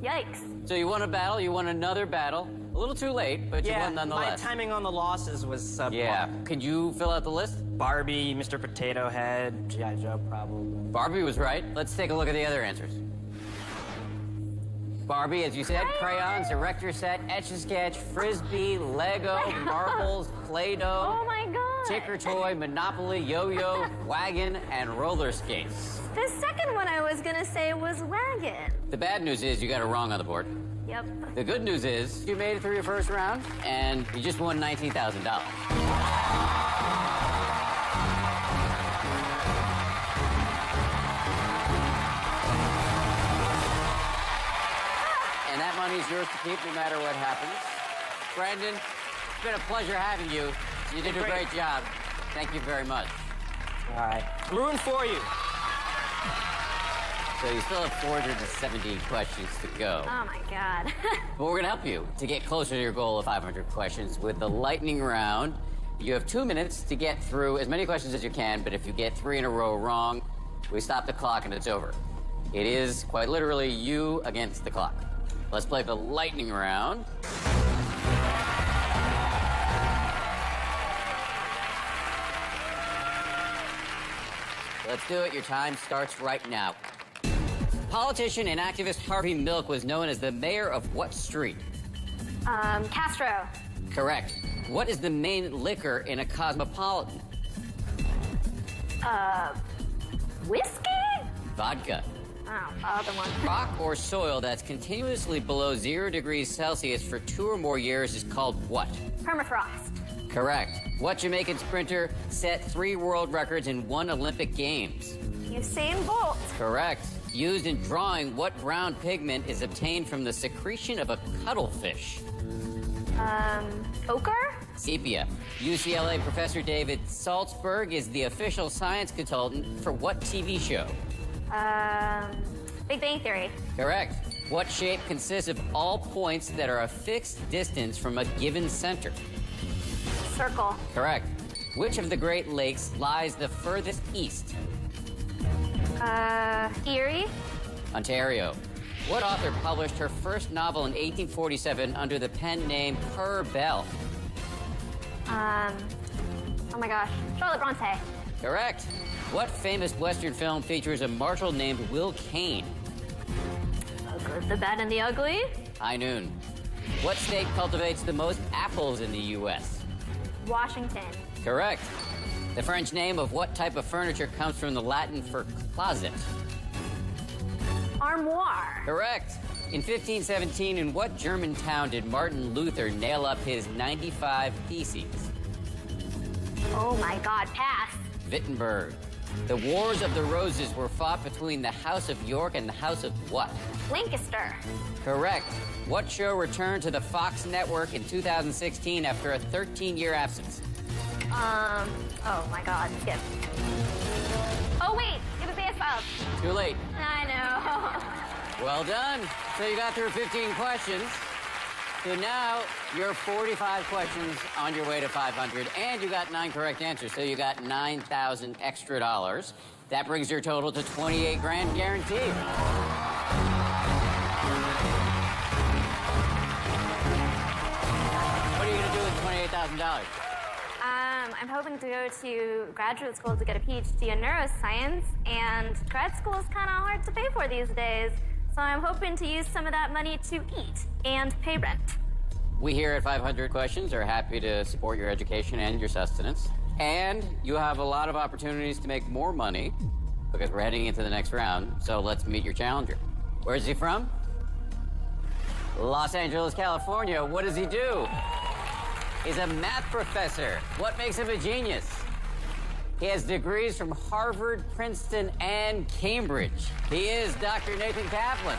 Yikes. So you won a battle, you won another battle. A little too late, but you Yeah, won my nonetheless. timing on the losses was subpar. Yeah. Could you fill out the list? Barbie, Mr. Potato Head, G.I. Joe, probably. Barbie was right. Let's take a look at the other answers. Barbie, as you said, crayons, erector set, Etch-a-Sketch, Frisbee, Lego, marbles, Play-Doh, Oh my god. ticker toy, Monopoly, yo-yo, wagon, and roller skates. The second one I was gonna say was wagon. The bad news is you got it wrong on the board. Yep. The good news is you made it through your first round, and you just won $19,000. And that money is yours to keep no matter what happens. Brandon, it's been a pleasure having you. You did a great job. Thank you very much. All right. I'm rooting for you. So you still have 470 questions to go. Oh my god. But we're going to help you to get closer to your goal of 500 questions with the lightning round. You have 2 minutes to get through as many questions as you can, but if you get 3 in a row wrong, we stop the clock and it's over. It is quite literally you against the clock. Let's play the lightning round. Let's do it. Your time starts right now. Politician and activist Harvey Milk was known as the mayor of what street? Castro. Correct. What is the main liquor in a cosmopolitan? Whiskey? Vodka. Oh, other one. Rock or soil that's continuously below 0 degrees Celsius for 2 or more years is called what? Permafrost. Correct. What Jamaican sprinter set 3 world records in 1 Olympic Games? Usain Bolt. Correct. Used in drawing, what brown pigment is obtained from the secretion of a cuttlefish? Ochre? Sepia. UCLA professor David Saltzberg is the official science consultant for what TV show? Big Bang Theory. Correct. What shape consists of all points that are a fixed distance from a given center? Circle. Correct. Which of the Great Lakes lies the furthest east? Erie. Ontario. What author published her first novel in 1847 under the pen name Currer Bell? Oh my gosh. Charlotte Bronte. Correct. What famous Western film features a marshal named Will Kane? The Good, the Bad, and the Ugly. High Noon. What state cultivates the most apples in the U.S.? Washington. Correct. The French name of what type of furniture comes from the Latin for closet? Armoire. Correct. In 1517, in what German town did Martin Luther nail up his 95 Theses? Oh my God, pass. Wittenberg. The Wars of the Roses were fought between the House of York and the House of what? Lancaster. Correct. What show returned to the Fox network in 2016 after a 13-year absence? Oh my God, skip. Oh wait, it was the X-Files. Too late. I know. Well done. So you got through 15 questions. So now you're 45 questions on your way to 500, and you got 9 correct answers, so you got 9,000 extra dollars. That brings your total to 28 grand guaranteed. What are you gonna do with $28,000? I'm hoping to go to graduate school to get a PhD in neuroscience, and grad school is kind of hard to pay for these days. So I'm hoping to use some of that money to eat and pay rent. We here at 500 Questions are happy to support your education and your sustenance. And you have a lot of opportunities to make more money because we're heading into the next round. So let's meet your challenger. Where is he from? Los Angeles, California. What does he do? He's a math professor. What makes him a genius? He has degrees from Harvard, Princeton, and Cambridge. He is Dr. Nathan Kaplan.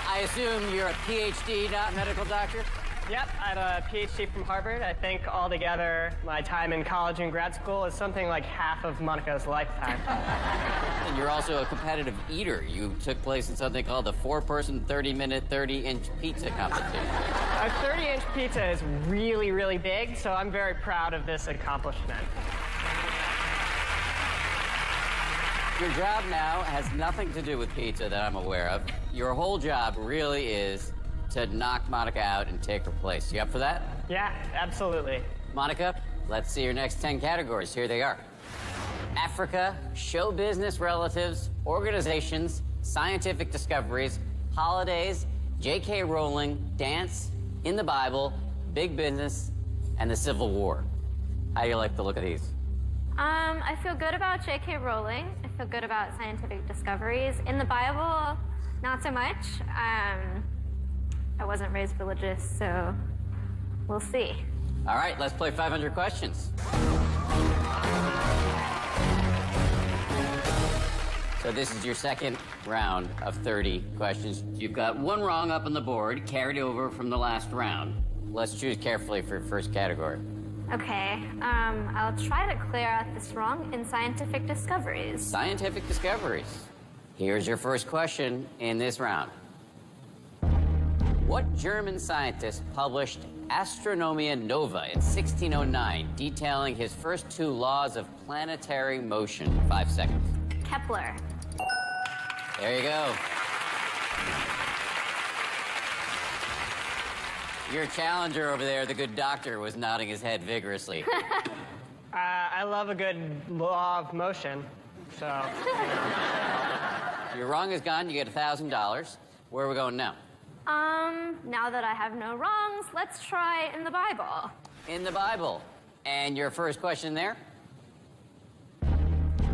I assume you're a PhD, not medical doctor? Yep, I have a PhD from Harvard. I think altogether my time in college and grad school is something like half of Monica's lifetime. And you're also a competitive eater. You took place in something called the 4-person, 30-minute, 30-inch pizza competition. A 30-inch pizza is really, really big, so I'm very proud of this accomplishment. Your job now has nothing to do with pizza that I'm aware of. Your whole job really is to knock Monica out and take her place. You up for that? Yeah, absolutely. Monica, let's see your next 10 categories. Here they are. Africa, show business relatives, organizations, scientific discoveries, holidays, J.K. Rowling, dance, in the Bible, big business, and the Civil War. How do you like the look of these? I feel good about J.K. Rowling. I feel good about scientific discoveries. In the Bible, not so much. I wasn't raised religious, so we'll see. All right, let's play 500 questions. So this is your second round of 30 questions. You've got one wrong up on the board, carried over from the last round. Let's choose carefully for your first category. Okay, I'll try to clear out this wrong in scientific discoveries. Scientific discoveries. Here's your first question in this round. What German scientist published Astronomia Nova in 1609, detailing his first 2 laws of planetary motion? 5 seconds. Kepler. There you go. Your challenger over there, the good doctor, was nodding his head vigorously. I love a good law of motion, so... Your wrong is gone. You get $1,000. Where are we going now? Now that I have no wrongs, let's try in the Bible. In the Bible. And your first question there?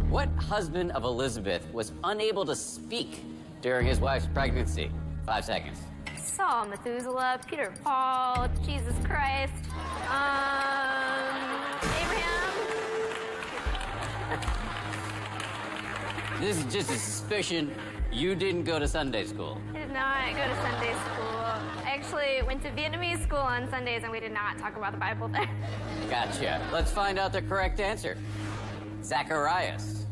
What husband of Elizabeth was unable to speak during his wife's pregnancy? 5 seconds. Saul, Methuselah, Peter, Paul, Jesus Christ, Abraham. This is just a suspicion you didn't go to Sunday school. I did not go to Sunday school. I actually went to Vietnamese school on Sundays, and we did not talk about the Bible there. Gotcha. Let's find out the correct answer. Zacharias.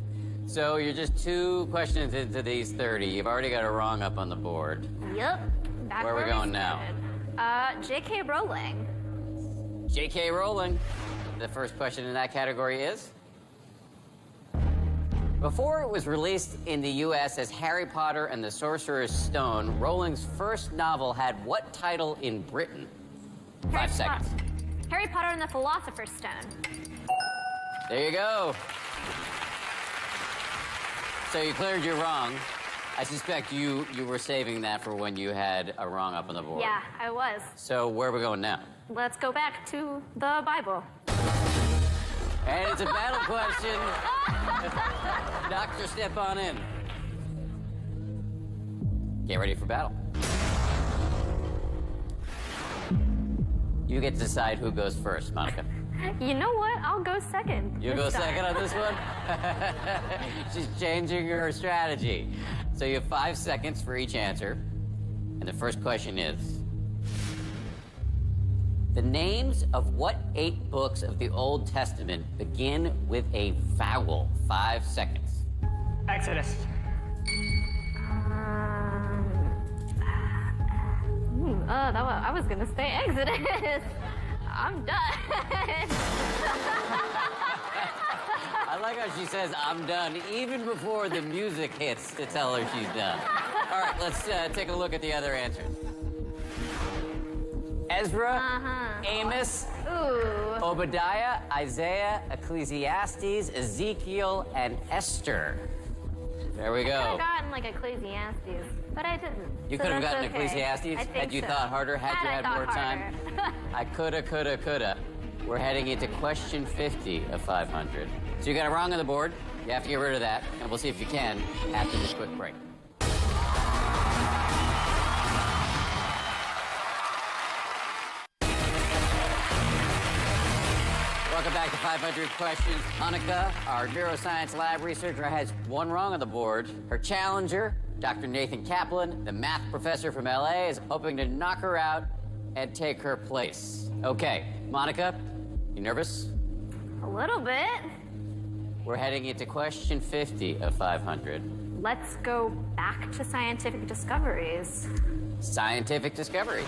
So you're just 2 questions into these 30. You've already got a wrong up on the board. Yep. Back Where are we going now? J.K. Rowling. J.K. Rowling. The first question in that category is... Before it was released in the U.S. as Harry Potter and the Sorcerer's Stone, Rowling's first novel had what title in Britain? 5 seconds. Harry Potter and the Philosopher's Stone. There you go. So you cleared your wrong. I suspect you were saving that for when you had a wrong up on the board. Yeah, I was. So where are we going now? Let's go back to the Bible. And it's a battle question. Doctor, step on in. Get ready for battle. You get to decide who goes first, Monica. You know what? I'll go second. You go second on this one? She's changing her strategy. So you have 5 seconds for each answer. And the first question is... The names of what 8 books of the Old Testament begin with a vowel? 5 seconds. Exodus. I was gonna say Exodus. I'm done. I like how she says, I'm done, even before the music hits to tell her she's done. All right, let's take a look at the other answers. Ezra, Amos, Ooh. Obadiah, Isaiah, Ecclesiastes, Ezekiel, and Esther. There we I could go. have gotten like Ecclesiastes, but I didn't. You So could have that's gotten okay. Ecclesiastes I think had you so. thought harder, had you I had thought more time. harder. I coulda. We're heading into question 50 of 500. So you got a wrong on the board. You have to get rid of that, and we'll see if you can after this quick break. Welcome back to 500 Questions. Monica, our neuroscience lab researcher, has 1 wrong on the board. Her challenger, Dr. Nathan Kaplan, the math professor from LA, is hoping to knock her out and take her place. Okay, Monica, you nervous? A little bit. We're heading into question 50 of 500. Let's go back to scientific discoveries. Scientific discoveries.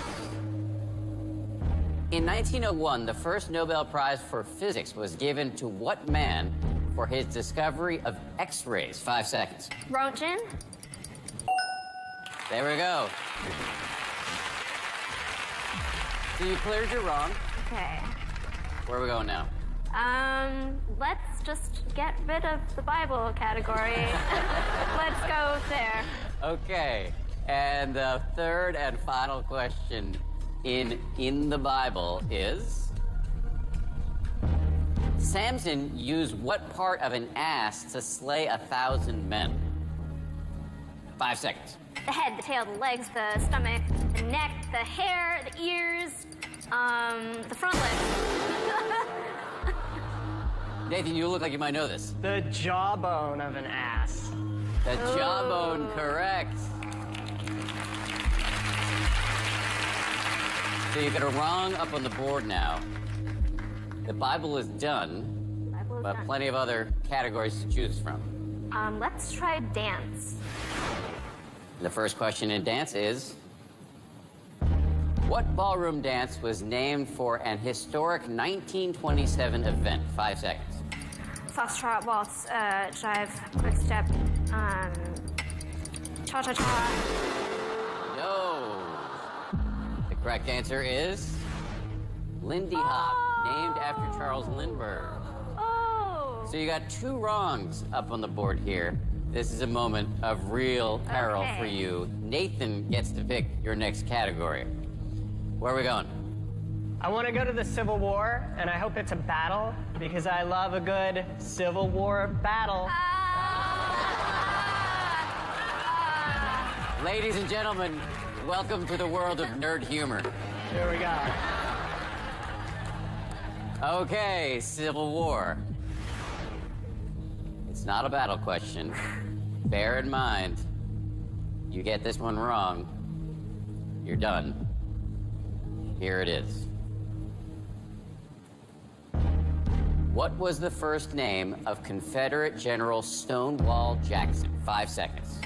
In 1901, the first Nobel Prize for Physics was given to what man for his discovery of X-rays? 5 seconds. Roentgen. There we go. So you cleared your wrong. Okay. Where are we going now? Let's just get rid of the Bible category. Let's go there. Okay. And the third and final question in the Bible is... Samson used what part of an ass to slay 1,000 men? 5 seconds. The head, the tail, the legs, the stomach, the neck, the hair, the ears, the front legs. Nathan, you look like you might know this. The jawbone of an ass. The jawbone, correct. So you've got a wrong up on the board now. The Bible is done, Bible is but done. plenty of other categories to choose from. Let's try dance. The first question in dance is... What ballroom dance was named for an historic 1927 event? 5 seconds. Foxtrot, waltz, jive, quick step, cha-cha-cha. No. The correct answer is... Lindy Hop, named after Charles Lindbergh. Oh! So you got 2 wrongs up on the board here. This is a moment of real peril Okay. for you. Nathan gets to pick your next category. Where are we going? I want to go to the Civil War, and I hope it's a battle, because I love a good Civil War battle. Ladies and gentlemen, welcome to the world of nerd humor. Here we go. Okay, Civil War. It's not a battle question. Bear in mind, you get this one wrong, you're done. Here it is. What was the first name of Confederate General Stonewall Jackson? 5 seconds.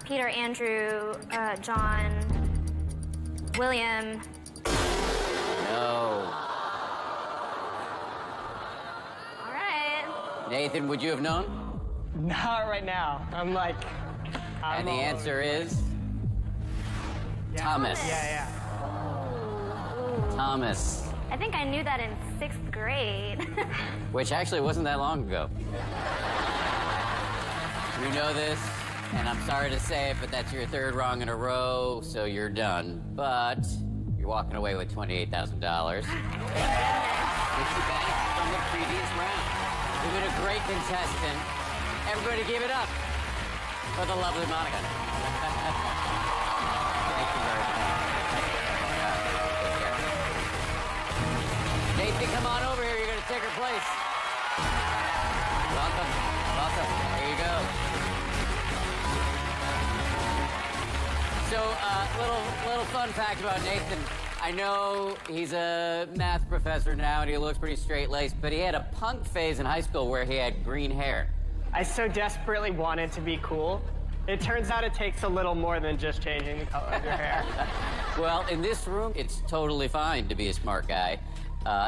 Peter, Andrew, John, William. No. All right. Nathan, would you have known? Not right now. I'm And the all answer over the is Thomas. Yeah. Thomas. I think I knew that in 6th grade. Which actually wasn't that long ago. You know this, and I'm sorry to say it, but that's your 3rd wrong in a row, so you're done. But you're walking away with $28,000. Which you banked from the previous round. You've been a great contestant. Everybody give it up for the lovely Monica. Thank you very much. Nathan, come on over here. You're going to take her place. Welcome. Welcome. There you go. So, little fun fact about Nathan. I know he's a math professor now, and he looks pretty straight-laced, but he had a punk phase in high school where he had green hair. I so desperately wanted to be cool. It turns out it takes a little more than just changing the color of your hair. Well, in this room, it's totally fine to be a smart guy.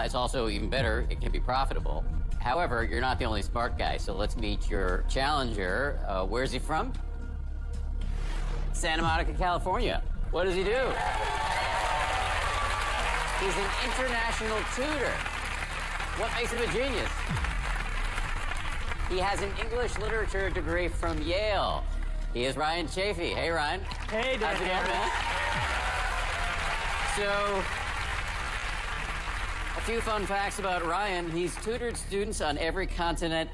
It's also even better, it can be profitable. However, you're not the only smart guy, so let's meet your challenger. Where's he from? Santa Monica, California. What does he do? He's an international tutor. What makes him a genius? He has an English literature degree from Yale. He is Ryan Chafee. Hey, Ryan. Hey, Dan. How's it going, man? So, a few fun facts about Ryan. He's tutored students on every continent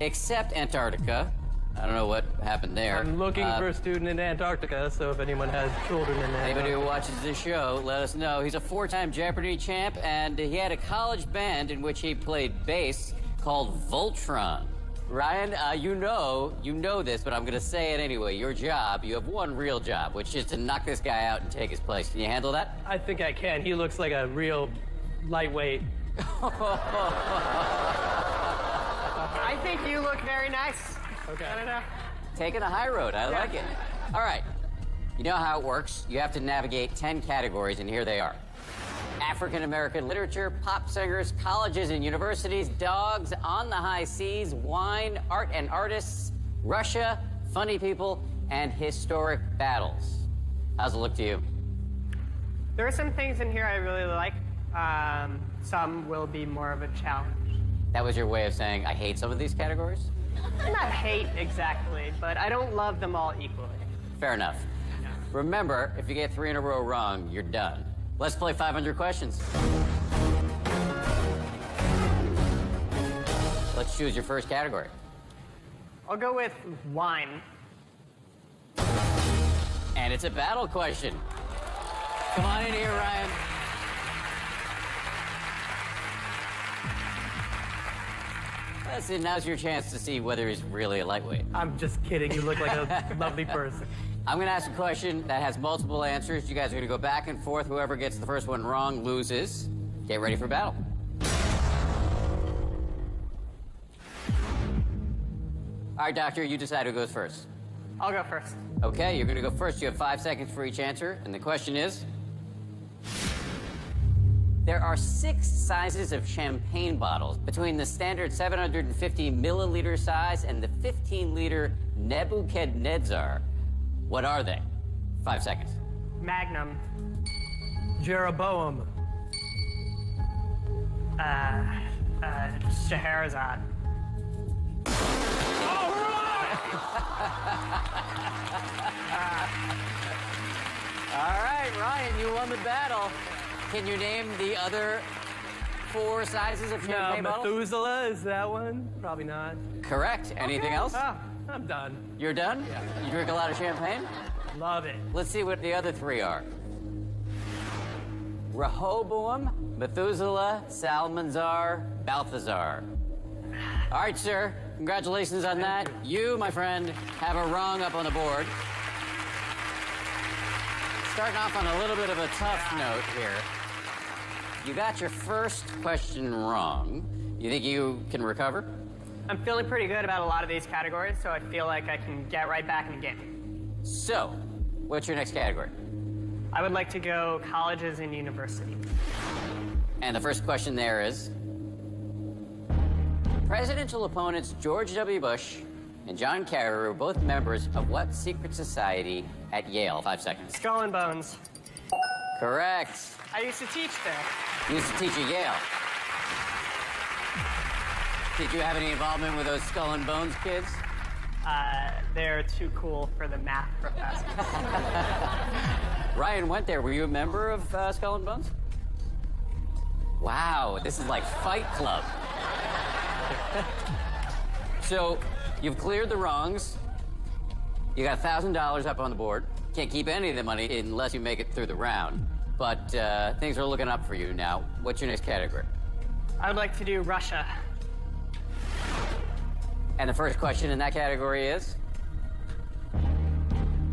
except Antarctica. I don't know what happened there. I'm looking for a student in Antarctica, so if anyone has children in Anybody Antarctica. who watches this show, let us know. He's a 4-time Jeopardy champ, and he had a college band in which he played bass called Voltron. Ryan, you know this, but I'm going to say it anyway. Your job, you have one real job, which is to knock this guy out and take his place. Can you handle that? I think I can. He looks like a real lightweight. I think you look very nice. Okay. I don't know. Taking a high road. I like it. All right. You know how it works. You have to navigate 10 categories, and here they are. African American literature, pop singers, colleges and universities, dogs, on the high seas, wine, art and artists, Russia, funny people, and historic battles. How's it look to you? There are some things in here I really like. Some will be more of a challenge. That was your way of saying, I hate some of these categories? Not hate exactly, but I don't love them all equally. Fair enough. Remember, if you get 3 in a row wrong, you're done. Let's play 500 questions. Let's choose your first category. I'll go with wine. And it's a battle question. Come on in here, Ryan. Listen, now's your chance to see whether he's really a lightweight. I'm just kidding. You look like a lovely person. I'm going to ask a question that has multiple answers. You guys are going to go back and forth. Whoever gets the first one wrong loses. Get ready for battle. All right, Doctor, you decide who goes first. I'll go first. Okay, you're going to go first. You have 5 seconds for each answer. And the question is, there are 6 sizes of champagne bottles between the standard 750 milliliter size and the 15-liter Nebuchadnezzar. What are they? 5 seconds. Magnum. Jeroboam. Scheherazade. All right, Ryan, you won the battle. Can you name the other 4 sizes of champagne bottles? Methuselah, is that one? Probably not. Correct. Anything else? Ah, I'm done. You're done? Yeah. You drink a lot of champagne? Love it. Let's see what the other 3 are. Rehoboam, Methuselah, Salmanzar, Balthazar. All right, sir. Congratulations on that. You, my friend, have a wrong up on the board. Starting off on a little bit of a tough note here. You got your first question wrong. You think you can recover? I'm feeling pretty good about a lot of these categories, so I feel like I can get right back in the game. So, what's your next category? I would like to go colleges and universities. And the first question there is, presidential opponents George W. Bush and John Kerry were both members of what secret society at Yale? 5 seconds. Skull and Bones. Correct. I used to teach there. You used to teach at Yale. Did you have any involvement with those Skull and Bones kids? They're too cool for the math professor. Ryan went there. Were you a member of Skull and Bones? Wow, this is like Fight Club. So, you've cleared the wrongs. You got $1,000 up on the board. Can't keep any of the money unless you make it through the round. But things are looking up for you now. What's your next category? I would like to do Russia. And the first question in that category is,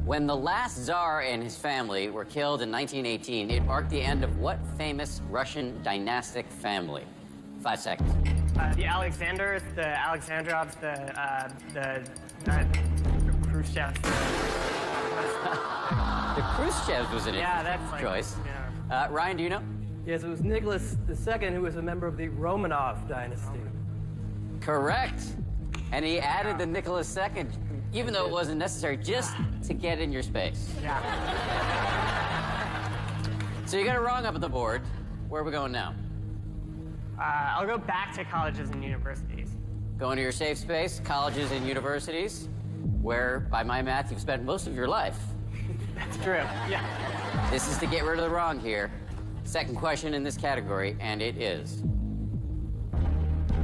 when the last Tsar and his family were killed in 1918, it marked the end of what famous Russian dynastic family? 5 seconds. The Alexanders, the Alexandrovs, the Khrushchevs. The Khrushchevs was an interesting choice. Yeah. Ryan, do you know? Yes, it was Nicholas II, who was a member of the Romanov dynasty. Correct. And he added the Nicholas II, even though it wasn't necessary, just to get in your space. Yeah. So you got it wrong up on the board. Where are we going now? I'll go back to colleges and universities. Going to your safe space, colleges and universities, where, by my math, you've spent most of your life. That's true. Yeah. This is to get rid of the wrong here. Second question in this category, and it is,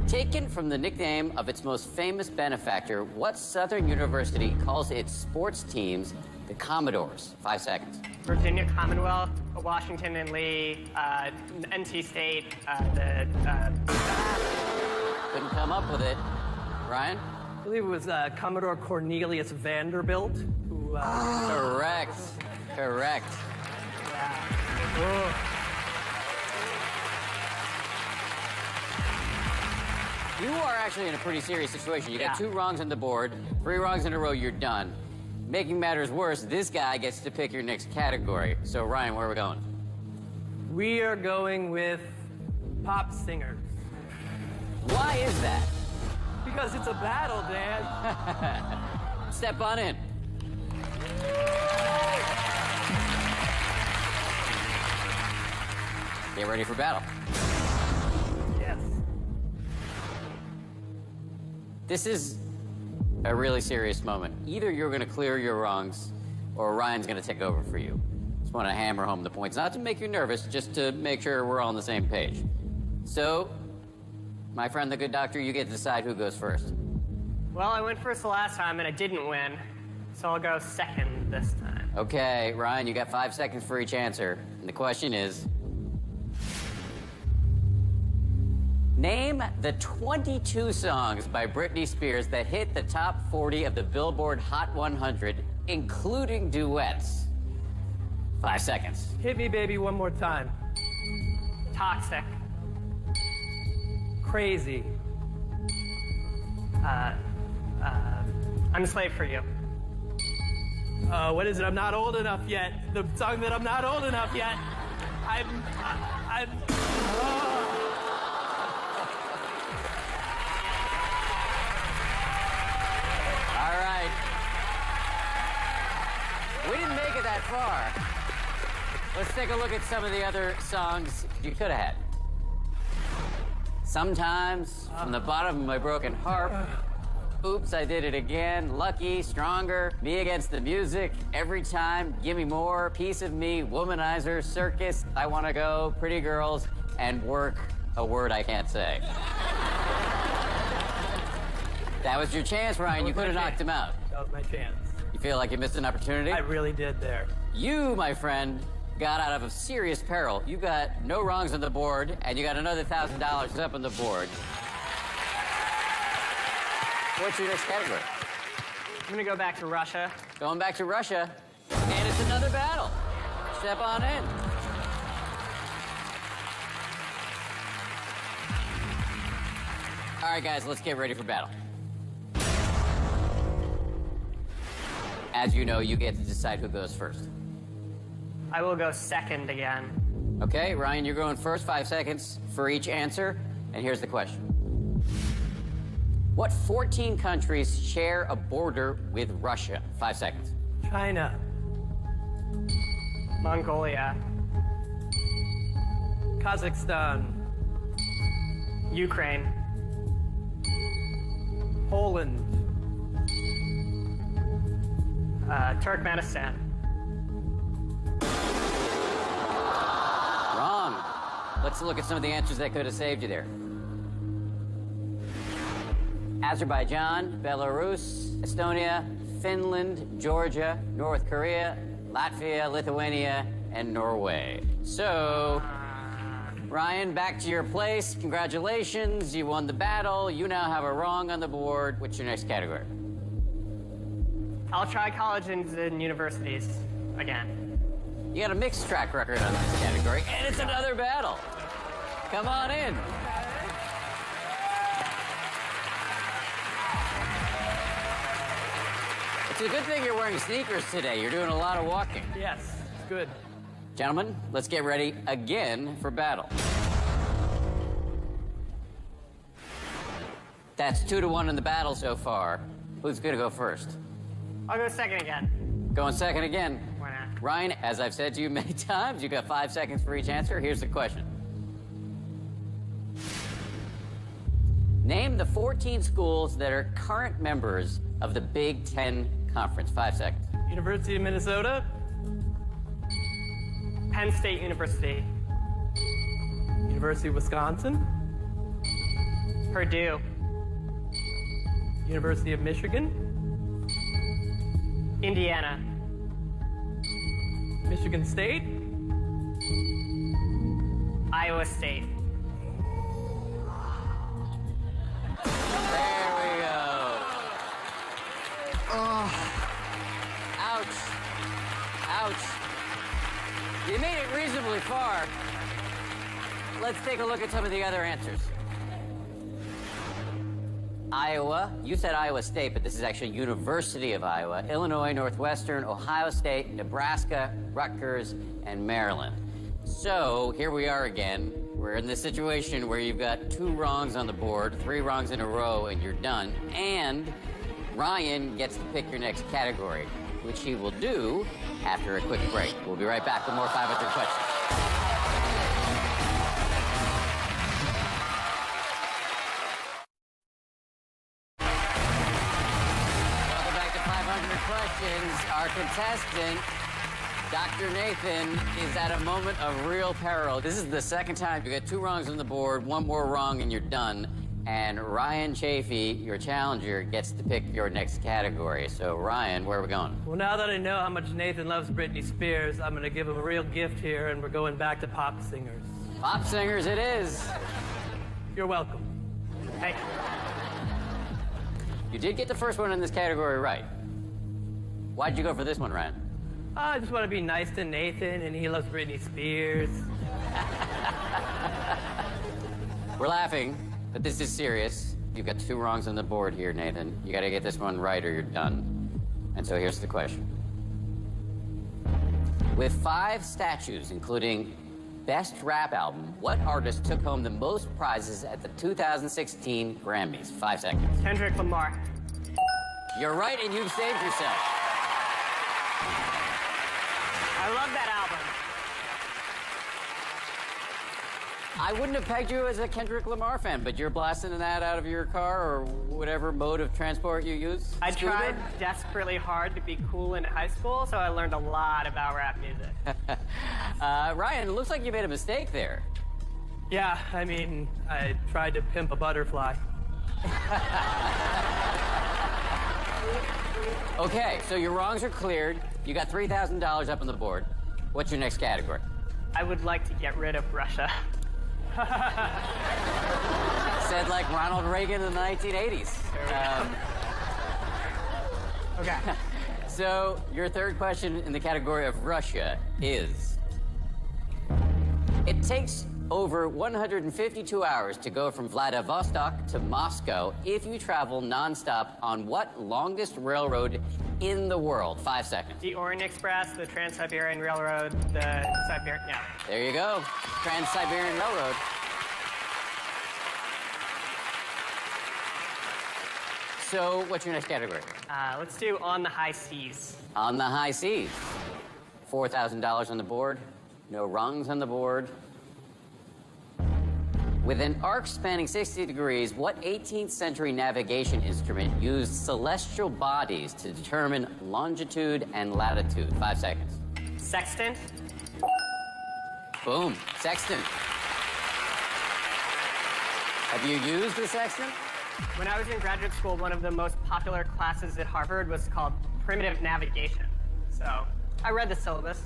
taken from the nickname of its most famous benefactor, what Southern university calls its sports teams the Commodores? 5 seconds. Virginia Commonwealth, Washington and Lee, NC State, Couldn't come up with it. Ryan? I believe it was Commodore Cornelius Vanderbilt, who... Correct. Correct. You are actually in a pretty serious situation. You got 2 wrongs on the board, 3 wrongs in a row, you're done. Making matters worse, this guy gets to pick your next category. So, Ryan, where are we going? We are going with pop singers. Why is that? Because it's a battle, Dan. Step on in. Get ready for battle. Yes. This is a really serious moment. Either you're going to clear your wrongs, or Ryan's going to take over for you. Just want to hammer home the points, not to make you nervous, just to make sure we're all on the same page. So, my friend, the good doctor, you get to decide who goes first. Well, I went first the last time and I didn't win, so I'll go second this time. Okay, Ryan, you got 5 seconds for each answer. And the question is, name the 22 songs by Britney Spears that hit the top 40 of the Billboard Hot 100, including duets. 5 seconds. Hit me, baby, one more time. Toxic. Crazy. I'm a slave for you. What is it? I'm not old enough yet. The song that I'm not old enough yet. I'm All right. We didn't make it that far. Let's take a look at some of the other songs you could have had. Sometimes, From the Bottom of My Broken Heart, Oops, I Did It Again, Lucky, Stronger, Me Against the Music, Every Time, Give Me More, Piece of Me, Womanizer, Circus, I Wanna Go, Pretty Girls, and Work, a word I can't say. That was your chance, Ryan. You could have knocked him out. That was my chance. You feel like you missed an opportunity? I really did there. You, my friend, got out of a serious peril. You got no wrongs on the board, and you got another $1,000 up on the board. What's your next category? I'm gonna go back to Russia. Going back to Russia, and it's another battle. Step on in. All right, guys, let's get ready for battle. As you know, you get to decide who goes first. I will go second again. Okay, Ryan, you're going first. 5 seconds for each answer. And here's the question. What 14 countries share a border with Russia? 5 seconds. China. Mongolia. Kazakhstan. Ukraine. Poland. Turkmenistan. Wrong. Let's look at some of the answers that could have saved you there. Azerbaijan, Belarus, Estonia, Finland, Georgia, North Korea, Latvia, Lithuania, and Norway. So, Ryan, back to your place. Congratulations, you won the battle. You now have a wrong on the board. What's your next category? I'll try colleges and universities again. You got a mixed track record on this category, and it's another battle. Come on in. It's a good thing you're wearing sneakers today. You're doing a lot of walking. Yes, good. Gentlemen, let's get ready again for battle. That's 2-1 in the battle so far. Who's gonna go first? I'll go second again. Going second again. Why not? Ryan, as I've said to you many times, you got 5 seconds for each answer. Here's the question. Name the 14 schools that are current members of the Big Ten Conference. 5 seconds. University of Minnesota. Penn State University. University of Wisconsin. Purdue. University of Michigan. Indiana. Michigan State. Iowa State. There we go. Oh. Ouch. Ouch. You made it reasonably far. Let's take a look at some of the other answers. Iowa, you said Iowa State, but this is actually University of Iowa, Illinois, Northwestern, Ohio State, Nebraska, Rutgers, and Maryland. So here we are again. We're in this situation where you've got 2 wrongs on the board, 3 wrongs in a row, and you're done. And Ryan gets to pick your next category, which he will do after a quick break. We'll be right back with more 500 questions. Welcome back to 500 Questions. Our contestant, Dr. Nathan, is at a moment of real peril. This is the second time you got 2 wrongs on the board, 1 more wrong, and you're done. And Ryan Chafee, your challenger, gets to pick your next category. So, Ryan, where are we going? Well, now that I know how much Nathan loves Britney Spears, I'm gonna give him a real gift here, and we're going back to pop singers. Pop singers it is. You're welcome. Hey, You did get the first one in this category right. Why'd you go for this one, Ryan? I just want to be nice to Nathan, and he loves Britney Spears. We're laughing, but this is serious. You've got 2 wrongs on the board here, Nathan. You gotta get this one right or you're done. And so here's the question. With 5 statues, including Best Rap Album, what artist took home the most prizes at the 2016 Grammys? 5 seconds. Kendrick Lamar. You're right, and you've saved yourself. I love that album. I wouldn't have pegged you as a Kendrick Lamar fan, but you're blasting that out of your car or whatever mode of transport you use? I Scooter? tried desperately hard to be cool in high school, so I learned a lot about rap music. Ryan, it looks like you made a mistake there. Yeah, I mean, I tried to pimp a butterfly. Okay, so your wrongs are cleared. You got $3,000 up on the board. What's your next category? I would like to get rid of Russia. Said like Ronald Reagan in the 1980s. Okay. So your third question in the category of Russia is, it takes over 152 hours to go from Vladivostok to Moscow if you travel nonstop on what longest railroad in the world? 5 seconds. The Orient Express, the Trans-Siberian Railroad, the Siberian, yeah. There you go. Trans-Siberian Railroad. So, what's your next category? Let's do On the High Seas. On the high seas. $4,000 on the board. No rungs on the board. With an arc spanning 60 degrees, what 18th century navigation instrument used celestial bodies to determine longitude and latitude? 5 seconds. Sextant. Boom. Sextant. Have you used the sextant? When I was in graduate school, one of the most popular classes at Harvard was called Primitive Navigation. So I read the syllabus.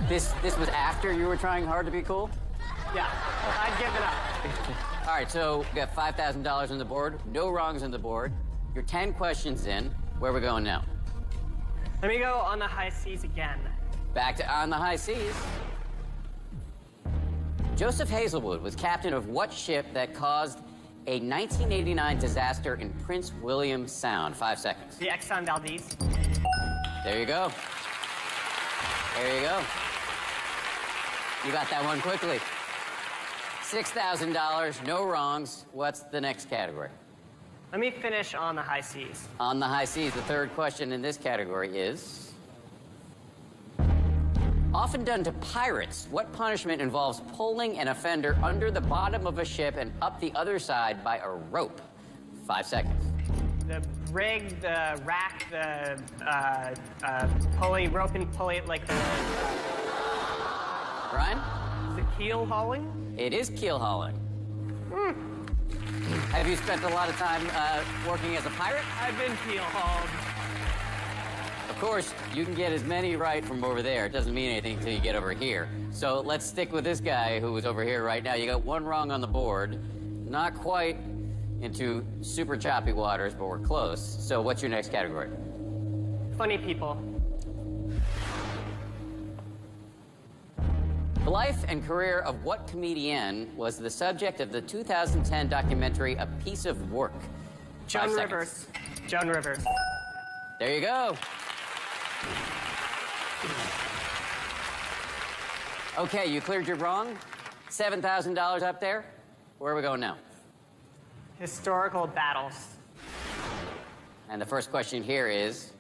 This was after you were trying hard to be cool? Yeah, I'd give it up. All right, so we got $5,000 on the board. No wrongs on the board. You're 10 questions in. Where are we going now? Let me go On the High Seas again. Back to On the High Seas. Joseph Hazelwood was captain of what ship that caused a 1989 disaster in Prince William Sound? 5 seconds. The Exxon Valdez. There you go. There you go. You got that one quickly. $6,000, no wrongs. What's the next category? Let me finish On the High Seas. On the high seas, the third question in this category is... Often done to pirates, what punishment involves pulling an offender under the bottom of a ship and up the other side by a rope? 5 seconds. The rig, the rack, the pulley, rope and pulley, like the... Brian? Is it keel hauling? It is keel hauling. Have you spent a lot of time working as a pirate? I've been keel hauled. Of course, you can get as many right from over there. It doesn't mean anything until you get over here. So let's stick with this guy who is over here right now. You got one wrong on the board. Not quite into super choppy waters, but we're close. So what's your next category? Funny people. The life and career of what comedian was the subject of the 2010 documentary A Piece of Work? 5 Joan seconds. Rivers. Joan Rivers. There you go. Okay, you cleared your wrong. $7,000 up there. Where are we going now? Historical battles. And the first question here is,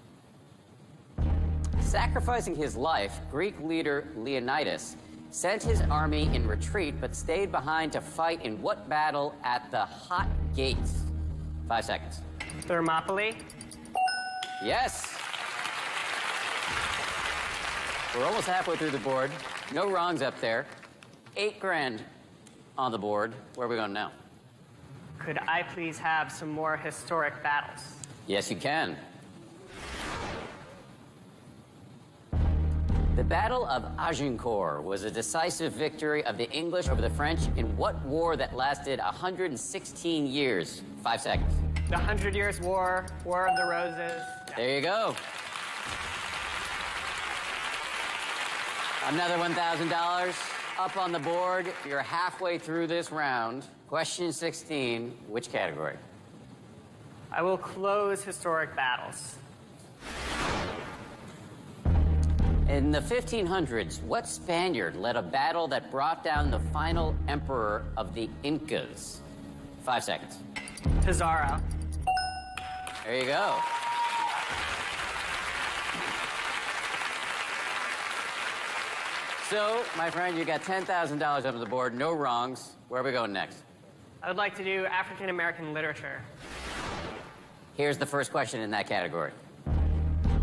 sacrificing his life, Greek leader Leonidas sent his army in retreat but stayed behind to fight in what battle at the Hot Gates? 5 seconds. Thermopylae. Yes. We're almost halfway through the board. No wrongs up there. $8,000 on the board. Where are we going now? Could I please have some more historic battles? Yes, you can. The Battle of Agincourt was a decisive victory of the English over the French in what war that lasted 116 years? 5 seconds. The 100 Years' War, War of the Roses. There you go. Another $1,000 up on the board. You're halfway through this round. Question 16, which category? I will close historic battles. In the 1500s, what Spaniard led a battle that brought down the final emperor of the Incas? 5 seconds. Pizarro. There you go. So, my friend, you got $10,000 up on the board, no wrongs. Where are we going next? I would like to do African American literature. Here's the first question in that category.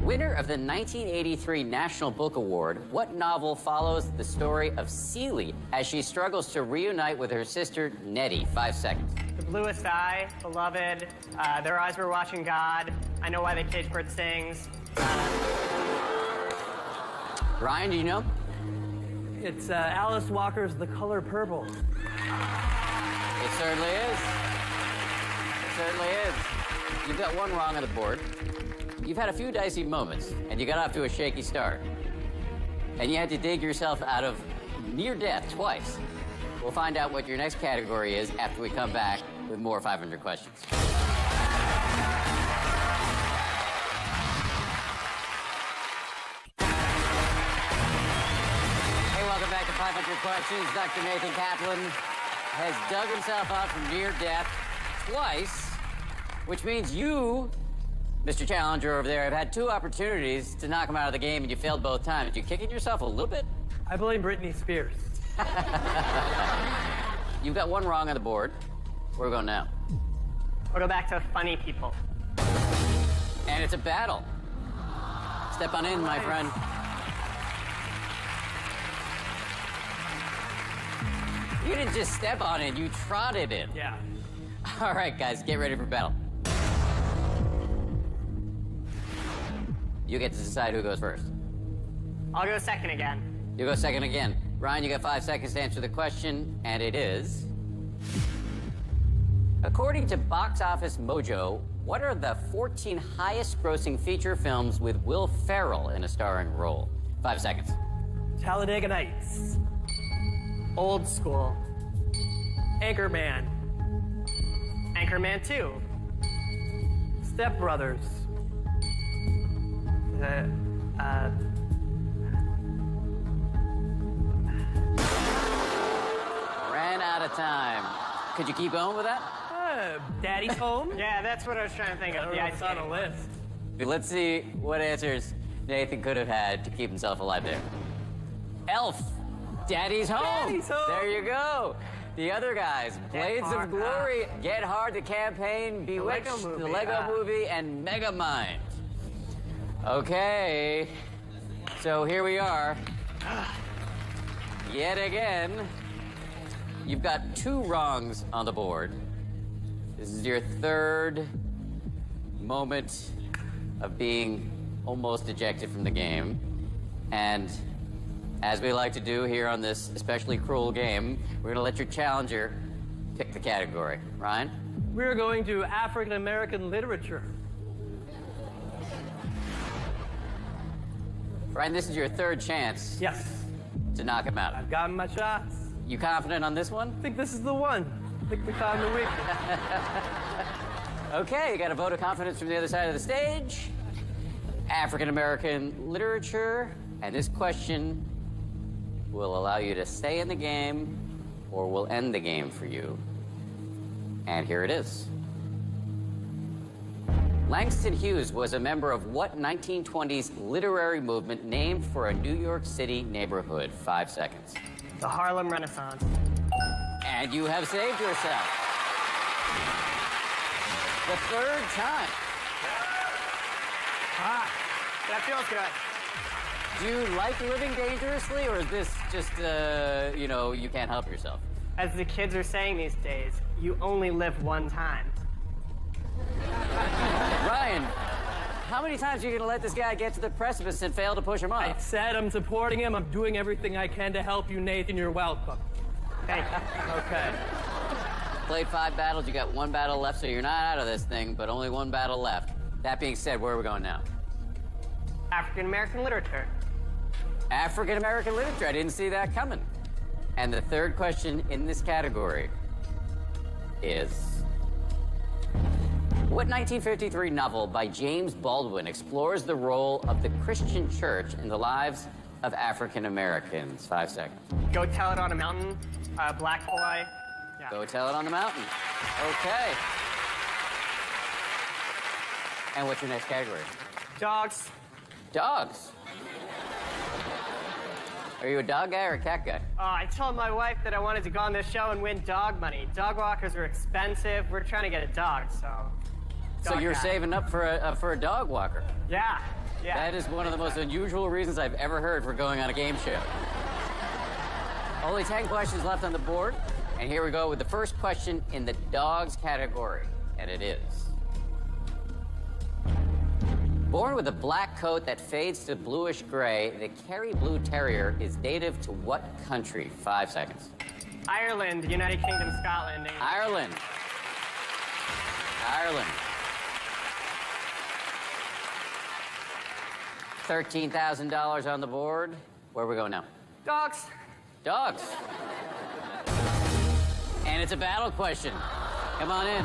Winner of the 1983 National Book Award, what novel follows the story of Celie as she struggles to reunite with her sister Nettie? 5 seconds. The Bluest Eye, Beloved, Their Eyes Were Watching God, I Know Why the Caged Bird Sings. Ryan, do you know? It's Alice Walker's The Color Purple. It certainly is. It certainly is. You've got one wrong on the board. You've had a few dicey moments, and you got off to a shaky start. And you had to dig yourself out of near death twice. We'll find out what your next category is after we come back with more 500 questions. Hey, welcome back to 500 Questions. Dr. Nathan Kaplan has dug himself out from near death twice, which means you, Mr. Challenger over there, have had 2 opportunities to knock him out of the game, and you failed both times. You kicking yourself a little bit? I blame Britney Spears. You've got 1 wrong on the board. Where are we going now? We'll go back to funny people. And it's a battle. Step on in, my friend. You didn't just step on it, you trotted it. Yeah. All right, guys, get ready for battle. You get to decide who goes first. I'll go second again. You go second again. Ryan, you got 5 seconds to answer the question, and it is... According to Box Office Mojo, what are the 14 highest-grossing feature films with Will Ferrell in a starring role? 5 seconds. Talladega Nights. Old School. Anchorman. Anchorman 2. Step Brothers. Ran out of time. Could you keep going with that? Daddy's Home. Yeah, that's what I was trying to think of. Yeah, It's on a list. Let's see what answers Nathan could have had to keep himself alive there. Elf. Daddy's Home. Daddy's Home. There you go. The other guys, Blades of Glory, Get Hard, The Campaign, Bewitched, Lego the Movie, Lego Movie, and Megamind. Okay, so here we are. Yet again, you've got 2 wrongs on the board. This is your 3rd moment of being almost ejected from the game. And as we like to do here on this especially cruel game, we're gonna let your challenger pick the category. Ryan? We're going to African American literature. Ryan, this is your 3rd chance Yes. to knock him out. I've gotten my shots. You confident on this one? I think this is the one. I think we found the weakness. Okay, you got a vote of confidence from the other side of the stage. African American literature. And this question will allow you to stay in the game or will end the game for you. And here it is. Langston Hughes was a member of what 1920s literary movement named for a New York City neighborhood? 5 seconds. The Harlem Renaissance. And you have saved yourself. The 3rd time. That feels good. Do you like living dangerously, or is this just, you can't help yourself? As the kids are saying these days, you only live one time. Ryan, how many times are you going to let this guy get to the precipice and fail to push him I off? said I'm supporting him. I'm doing everything I can to help you, Nathan. You're welcome. Thank you. Okay. Played 5 battles, you got 1 battle left, so you're not out of this thing, but only 1 battle left. That being said, where are we going now? African American literature. African American literature. I didn't see that coming. And the 3rd question in this category is... What 1953 novel by James Baldwin explores the role of the Christian church in the lives of African Americans? 5 seconds. Go Tell It on a Mountain. Black Boy. Yeah. Go Tell It on the Mountain. Okay. And what's your next category? Dogs. Dogs. Are you a dog guy or a cat guy? I told my wife that I wanted to go on this show and win dog money. Dog walkers are expensive. We're trying to get a dog, so. So Dog you're guy. saving up for a dog walker. Yeah. Yeah. That is one of the most unusual reasons I've ever heard for going on a game show. Only 10 questions left on the board. And here we go with the first question in the dogs category. And it is... Born with a black coat that fades to bluish gray, the Kerry Blue Terrier is native to what country? 5 seconds. Ireland, United Kingdom, Scotland. England. Ireland. Ireland. $13,000 on the board. Where are we going now? Dogs. Dogs. And it's a battle question. Come on in.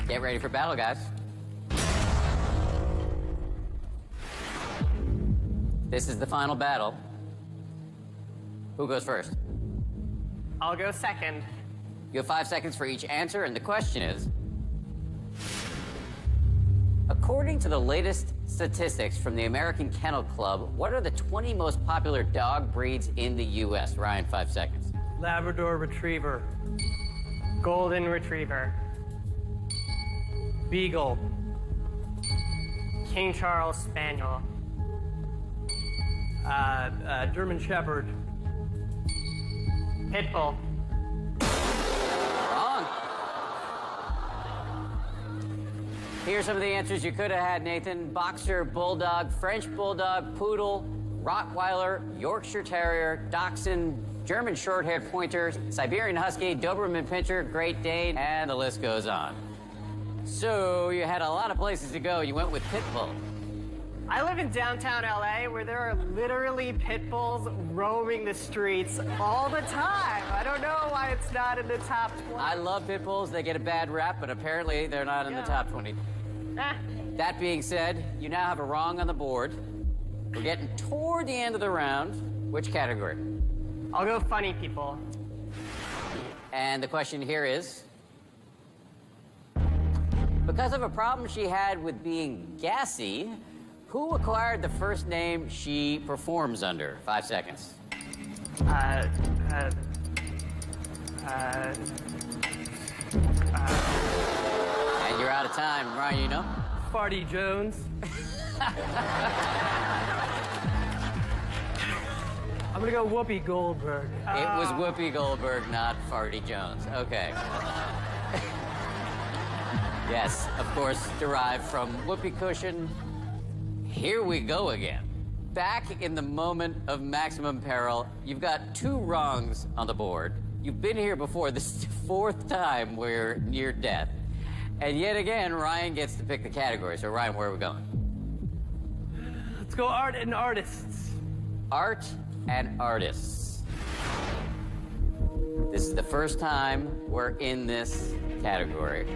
Get ready for battle, guys. This is the final battle. Who goes first? I'll go second. You have 5 seconds for each answer, and the question is, according to the latest statistics from the American Kennel Club, what are the 20 most popular dog breeds in the U.S.? Ryan, 5 seconds. Labrador Retriever. Golden Retriever. Beagle. King Charles Spaniel. German Shepherd. Pitbull. Wrong. Here's some of the answers you could have had, Nathan. Boxer, Bulldog, French Bulldog, Poodle, Rottweiler, Yorkshire Terrier, Dachshund, German Short-haired Pointer, Siberian Husky, Doberman Pinscher, Great Dane, and the list goes on. So you had a lot of places to go. You went with Pitbull. I live in downtown LA where there are literally pit bulls roaming the streets all the time. I don't know why it's not in the top 20. I love pit bulls. They get a bad rap, but apparently they're not in the top 20. That being said, you now have a wrong on the board. We're getting toward the end of the round. Which category? I'll go funny people. And the question here is, because of a problem she had with being gassy, who acquired the first name she performs under? 5 seconds. And you're out of time. Ryan, you know? Farty Jones. I'm gonna go Whoopi Goldberg. It was Whoopi Goldberg, not Farty Jones. Okay. Yes, of course, derived from whoopee cushion. Here we go again. Back in the moment of maximum peril, you've got 2 wrongs on the board. You've been here before. This is the 4th time we're near death. And yet again, Ryan gets to pick the category. So, Ryan, where are we going? Let's go art and artists. Art and artists. This is the first time we're in this category.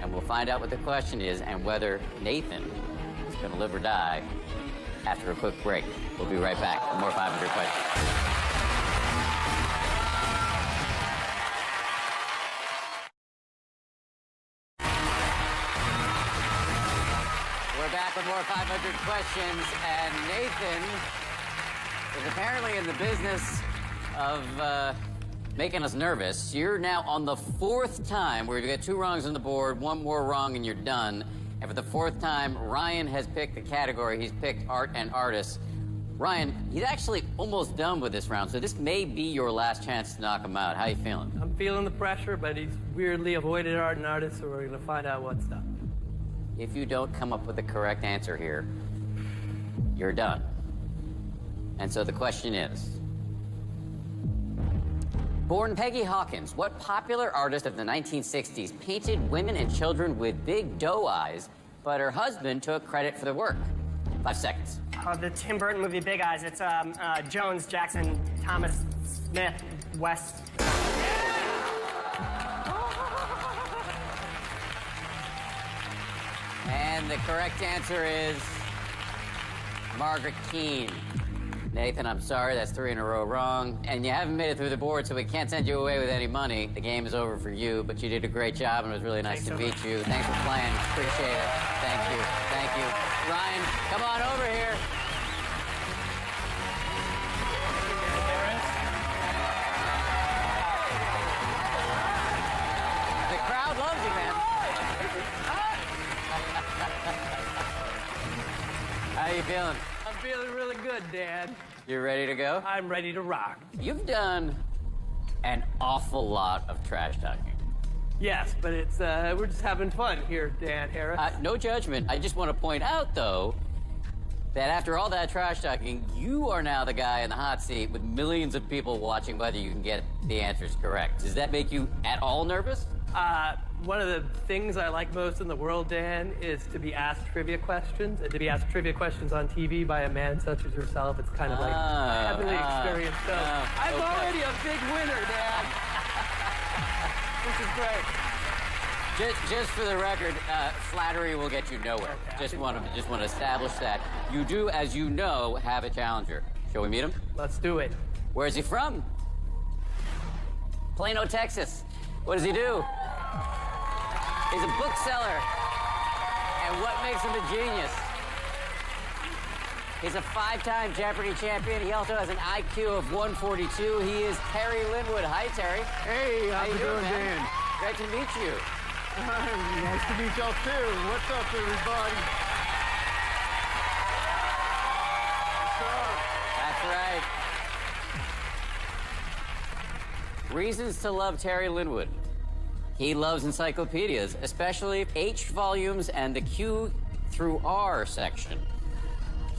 And we'll find out what the question is and whether Nathan is going to live or die after a quick break. We'll be right back with more 500 questions. We're back with more 500 questions, and Nathan is apparently in the business of making us nervous. You're now on the 4th time where you get 2 wrongs on the board, 1 more wrong, and you're done. And for the 4th time, Ryan has picked the category. He's picked art and artists. Ryan, he's actually almost done with this round, so this may be your last chance to knock him out. How you feeling? I'm feeling the pressure, but he's weirdly avoided art and artists, so we're gonna find out what's up. If you don't come up with the correct answer here, you're done. And so the question is, born Peggy Hawkins, what popular artist of the 1960s painted women and children with big doe eyes, but her husband took credit for the work? 5 seconds. The Tim Burton movie Big Eyes. It's Jones, Jackson, Thomas, Smith, West. And the correct answer is Margaret Keane. Nathan, I'm sorry, that's 3 in a row wrong. And you haven't made it through the board, so we can't send you away with any money. The game is over for you, but you did a great job, and it was really nice to meet you. Thanks for playing. Appreciate it. Thank you. Thank you. Ryan, come on over here. The crowd loves you, man. How you feeling? I'm feeling really good, Dad. You ready to go? I'm ready to rock. You've done an awful lot of trash talking. Yes, but it's we're just having fun here, Dan Harris. No judgment. I just want to point out, though, that after all that trash talking, you are now the guy in the hot seat with millions of people watching whether you can get the answers correct. Does that make you at all nervous? One of the things I like most in the world, Dan, is to be asked trivia questions, and to be asked trivia questions on TV by a man such as yourself. It's kind of like heavenly experience. So I'm already a big winner, Dan. This is great. Just for the record, flattery will get you nowhere. Okay, Just want to establish that. You do, as you know, have a challenger. Shall we meet him? Let's do it. Where's he from? Plano, Texas. What does he do? He's a bookseller. And what makes him a genius? He's a 5-time Jeopardy champion. He also has an IQ of 142. He is Terry Linwood. Hi, Terry. Hey, How how's you it doing, going, man? Dan? Great to meet you. Nice to meet y'all too. What's up, everybody? That's right. Reasons to love Terry Linwood. He loves encyclopedias, especially H volumes and the Q through R section.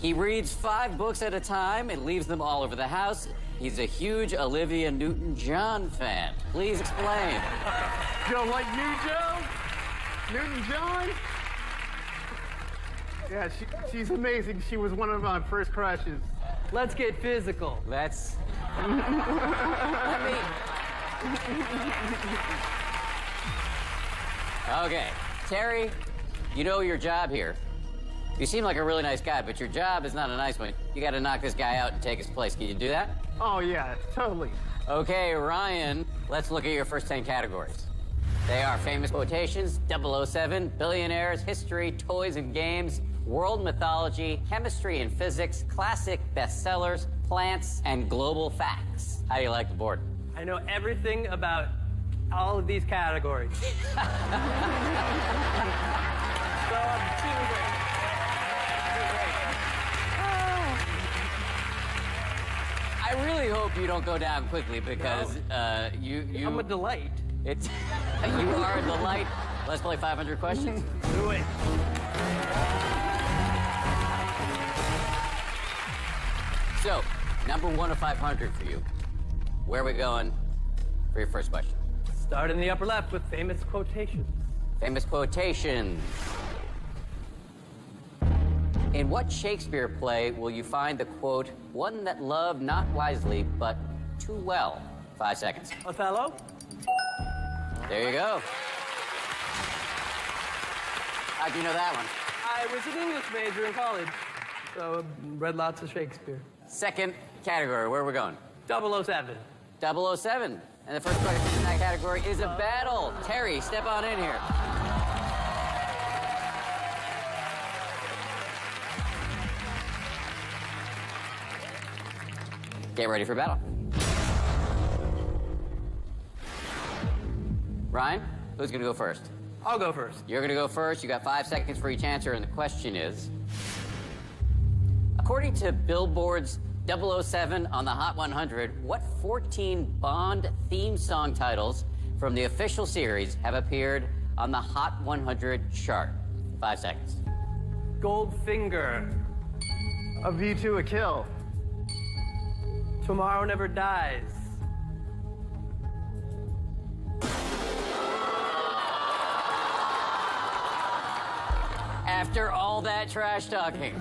He reads 5 books at a time and leaves them all over the house. He's a huge Olivia Newton-John fan. Please explain. Joe, like me, Joe? Newton-John? Yeah, she's amazing. She was one of my first crushes. Let's get physical. Let's... Let me... Okay, Terry, you know your job here. You seem like a really nice guy, but your job is not a nice one. You gotta knock this guy out and take his place. Can you do that? Oh, yeah, totally. Okay, Ryan, let's look at your first 10 categories. They are famous quotations, 007, billionaires, history, toys and games, world mythology, chemistry and physics, classic bestsellers, plants, and global facts. How do you like the board? I know everything about all of these categories. So I'm doing great. I really hope you don't go down quickly because you I'm a delight. it's you are a delight. Let's play 500 questions. Do it. So, number 1 of 500 for you. Where are we going for your first question? Start in the upper left with famous quotations. Famous quotations. In what Shakespeare play will you find the quote, "One that loved not wisely, but too well"? 5 seconds. Othello? There you go. How'd you know that one? I was an English major in college, so read lots of Shakespeare. Second category, where are we going? 007. 007. And the first question in that category is a battle. Terry, step on in here. Get ready for battle. Ryan, who's gonna go first? I'll go first. You're gonna go first. You got 5 seconds for each answer, and the question is, according to Billboard's 007 on the Hot 100, what 14 Bond theme song titles from the official series have appeared on the Hot 100 chart? 5 seconds. Goldfinger. A View to a Kill. Tomorrow Never Dies. After all that trash talking,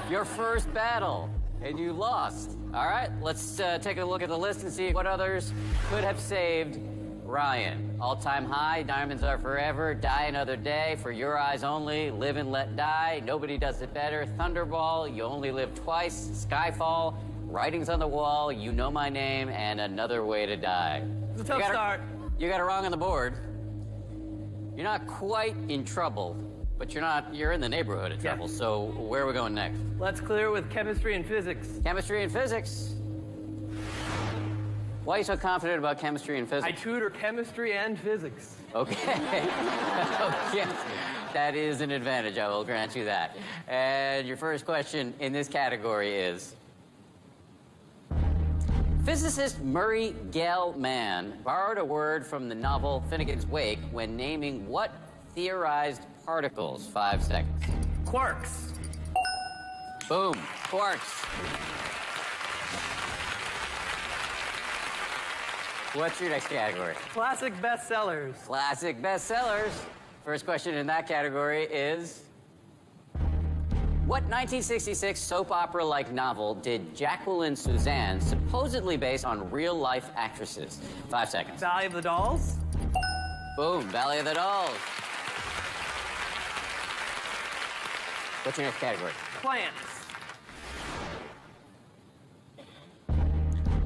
your first battle, and you lost. All right, let's take a look at the list and see what others could have saved Ryan. All-time high, Diamonds Are Forever, Die Another Day, For Your Eyes Only, Live and Let Die, Nobody Does It Better, Thunderball, You Only Live Twice, Skyfall, Writings on the Wall, You Know My Name, and Another Way to Die. It's a tough start. You got it wrong on the board. You're not quite in trouble, but you're in the neighborhood of trouble. So where are we going next? Let's clear with chemistry and physics. Chemistry and physics. Why are you so confident about chemistry and I physics? tutor chemistry and physics. Okay. Okay. That is an advantage, I will grant you that. And your first question in this category is, physicist Murray Gell-Mann borrowed a word from the novel Finnegan's Wake when naming what theorized particles? 5 seconds. Quarks. Boom. Quarks. What's your next category? Classic bestsellers. Classic bestsellers. First question in that category is, what 1966 soap opera-like novel did Jacqueline Suzanne supposedly based on real-life actresses? 5 seconds. Valley of the Dolls. Boom, Valley of the Dolls. What's your next category? Plants.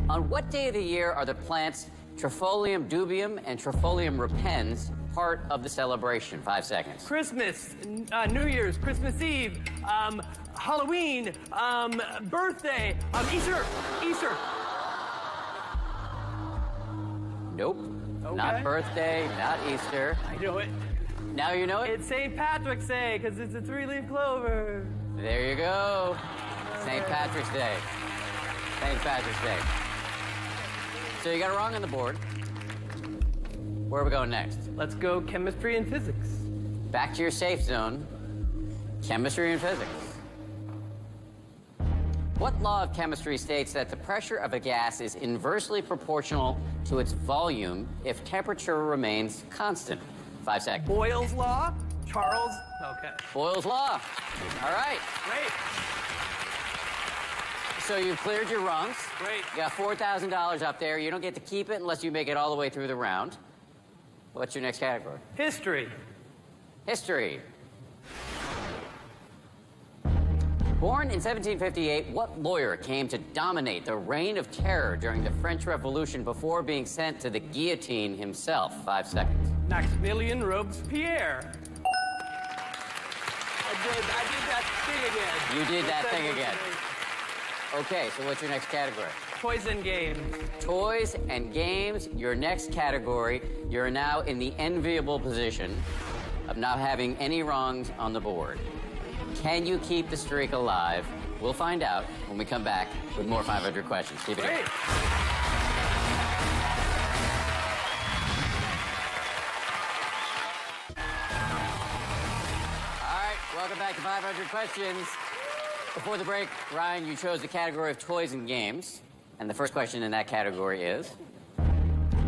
On what day of the year are the plants Trifolium dubium and Trifolium repens part of the celebration? 5 seconds. Christmas, New Year's, Christmas Eve, Halloween, birthday, Easter. Nope. Okay. Not birthday, not Easter. I know it. Now you know it? It's St. Patrick's Day, because it's a 3-leaf clover. There you go. St. Patrick's Day. St. Patrick's Day. So you got it wrong on the board. Where are we going next? Let's go chemistry and physics. Back to your safe zone. Chemistry and physics. What law of chemistry states that the pressure of a gas is inversely proportional to its volume if temperature remains constant? 5 seconds. Boyle's Law, Charles. Okay. Boyle's Law. All right. Great. So you've cleared your rungs. Great. You got $4,000 up there. You don't get to keep it unless you make it all the way through the round. What's your next category? History. History. Born in 1758, what lawyer came to dominate the reign of terror during the French Revolution before being sent to the guillotine himself? 5 seconds. Maximilien Robespierre. I did that thing again. You did that thing again. Okay, so what's your next category? Toys and games. Toys and games, your next category. You're now in the enviable position of not having any wrongs on the board. Can you keep the streak alive? We'll find out when we come back with more 500 questions. Keep it in. Great. All right, welcome back to 500 questions. Before the break, Ryan, you chose the category of toys and games. And the first question in that category is,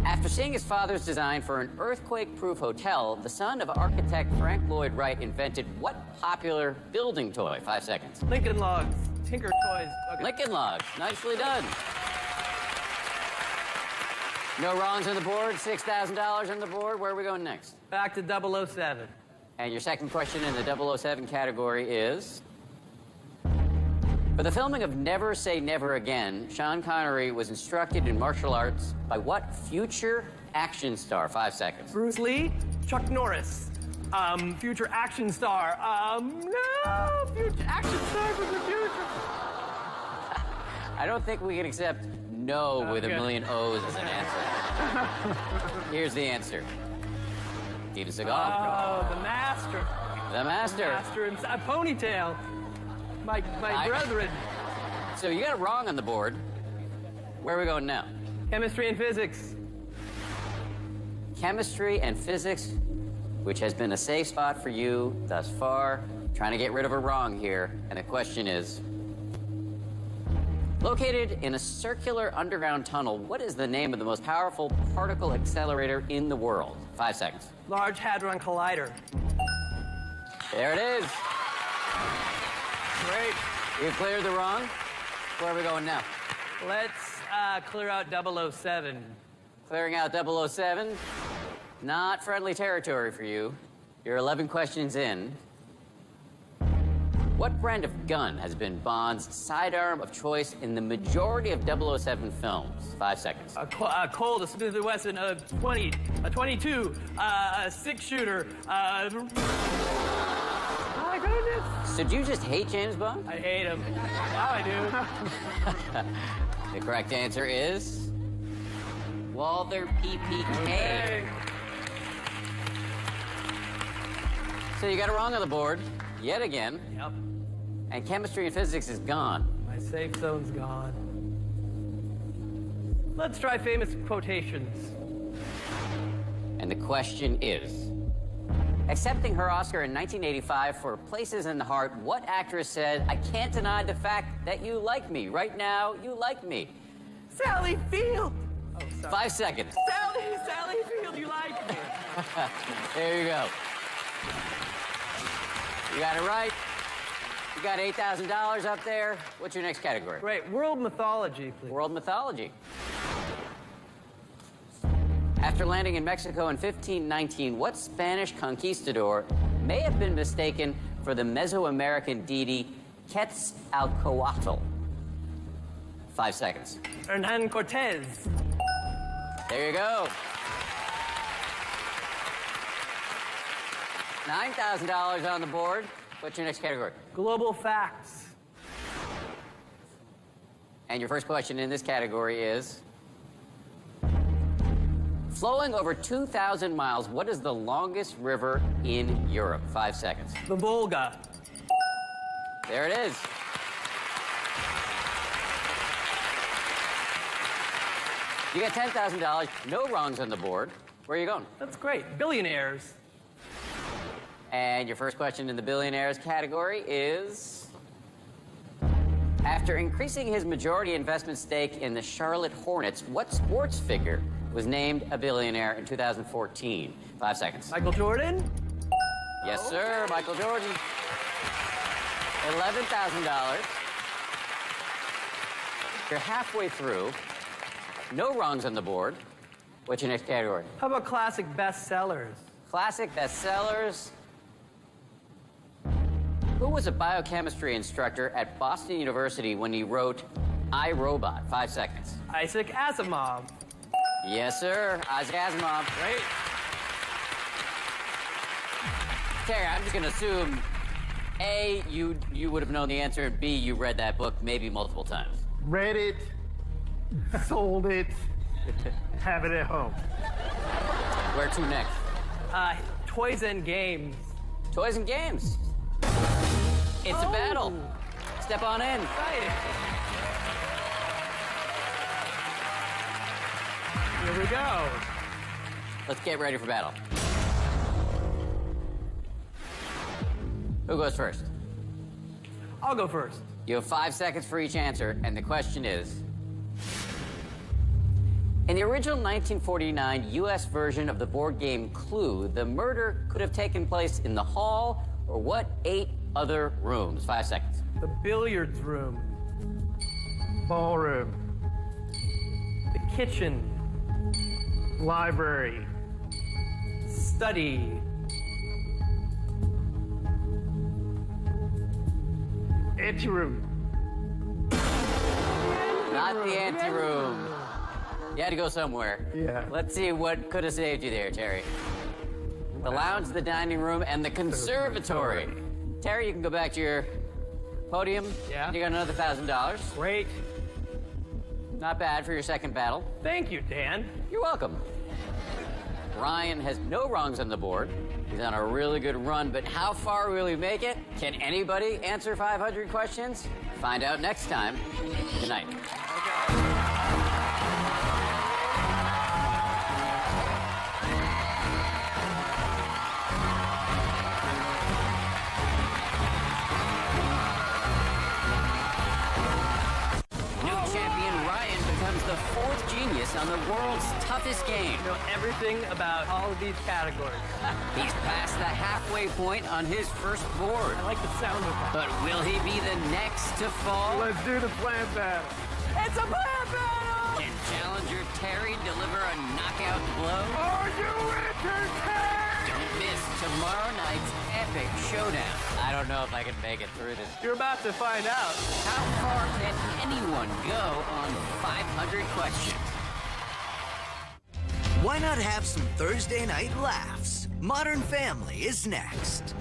after seeing his father's design for an earthquake-proof hotel, the son of architect Frank Lloyd Wright invented what popular building toy? 5 seconds. Lincoln Logs. Tinker Toys. Okay. Lincoln Logs. Nicely done. No wrongs on the board. $6,000 on the board. Where are we going next? Back to 007. And your second question in the 007 category is, for the filming of Never Say Never Again, Sean Connery was instructed in martial arts by what future action star? 5 seconds. Bruce Lee. Chuck Norris. Future action star. No! Future action star from the future. I don't think we can accept no with a Okay. million O's as an answer. Here's the answer. Steven Seagal. Oh, the master. The master. Master and a ponytail. My brethren. So you got it wrong on the board. Where are we going now? Chemistry and physics. Chemistry and physics, which has been a safe spot for you thus far. Trying to get rid of a wrong here. And the question is, located in a circular underground tunnel, what is the name of the most powerful particle accelerator in the world? 5 seconds. Large Hadron Collider. There it is. Great. You cleared the wrong. Where are we going now? Let's clear out 007. Clearing out 007. Not friendly territory for you. You're 11 questions in. What brand of gun has been Bond's sidearm of choice in the majority of 007 films? 5 seconds. A Colt, a Smith & Wesson, a 20, a 22, a 6-shooter. My goodness. So do you just hate James Bond? I hate him. Now I do. The correct answer is Walther PPK. Hey. So you got it wrong on the board, yet again, Yep. and chemistry and physics is gone. My safe zone's gone. Let's try famous quotations. And the question is, accepting her Oscar in 1985 for Places in the Heart, what actress said, "I can't deny the fact that you like me. Right now, you like me"? Sally Field. sorry. 5 seconds. Sally Field, you like me. There you go. You got it right. You got $8,000 up there. What's your next category? Great. World mythology, please. World mythology. After landing in Mexico in 1519, what Spanish conquistador may have been mistaken for the Mesoamerican deity Quetzalcoatl? 5 seconds. Hernan Cortez. There you go. $9,000 on the board. What's your next category? Global facts. And your first question in this category is... flowing over 2,000 miles, what is the longest river in Europe? 5 seconds. The Volga. There it is. You got $10,000. No wrongs on the board. Where are you going? That's great. Billionaires. And your first question in the billionaires category is... after increasing his majority investment stake in the Charlotte Hornets, what sports figure was named a billionaire in 2014? 5 seconds. Michael Jordan. Yes, sir. Michael Jordan. $11,000. You're halfway through. No wrongs on the board. What's your next category? How about classic bestsellers? Classic bestsellers. Who was a biochemistry instructor at Boston University when he wrote I, Robot? 5 seconds. Isaac Asimov. Yes, sir. Isaac Asimov. Great. Terry, I'm just going to assume, A, you would have known the answer, and B, you read that book maybe multiple times. Read it, sold it, have it at home. Where to next? Toys and games. Toys and games. It's a battle. Step on in. Exciting. Here we go. Let's get ready for battle. Who goes first? I'll go first. You have 5 seconds for each answer, and the question is... in the original 1949 U.S. version of the board game Clue, the murder could have taken place in the hall or what 8 other rooms? 5 seconds. The billiards room. Ballroom, The kitchen. library, Study. anteroom, Not the anteroom. You had to go somewhere. Yeah. Let's see what could have saved you there, Terry. The lounge, the dining room, and the conservatory. Terry, you can go back to your podium. Yeah. You got another $1,000. Great. Not bad for your second battle. Thank you, Dan. You're welcome. Ryan has no wrongs on the board. He's on a really good run, but how far will he make it? Can anybody answer 500 questions? Find out next time. Good night. New champion Ryan becomes the 4th genius on the world's toughest game. Know everything about all of these categories. He's past the halfway point on his first board. I like the sound of that. But will he be the next to fall? let's do the plant battle. It's a plant battle! Can challenger Terry deliver a knockout blow? Are you entertained? Don't miss tomorrow night's epic showdown. I don't know if I can make it through this. You're about to find out. How far can anyone go on 500 questions? Why not have some Thursday night laughs? Modern Family is next.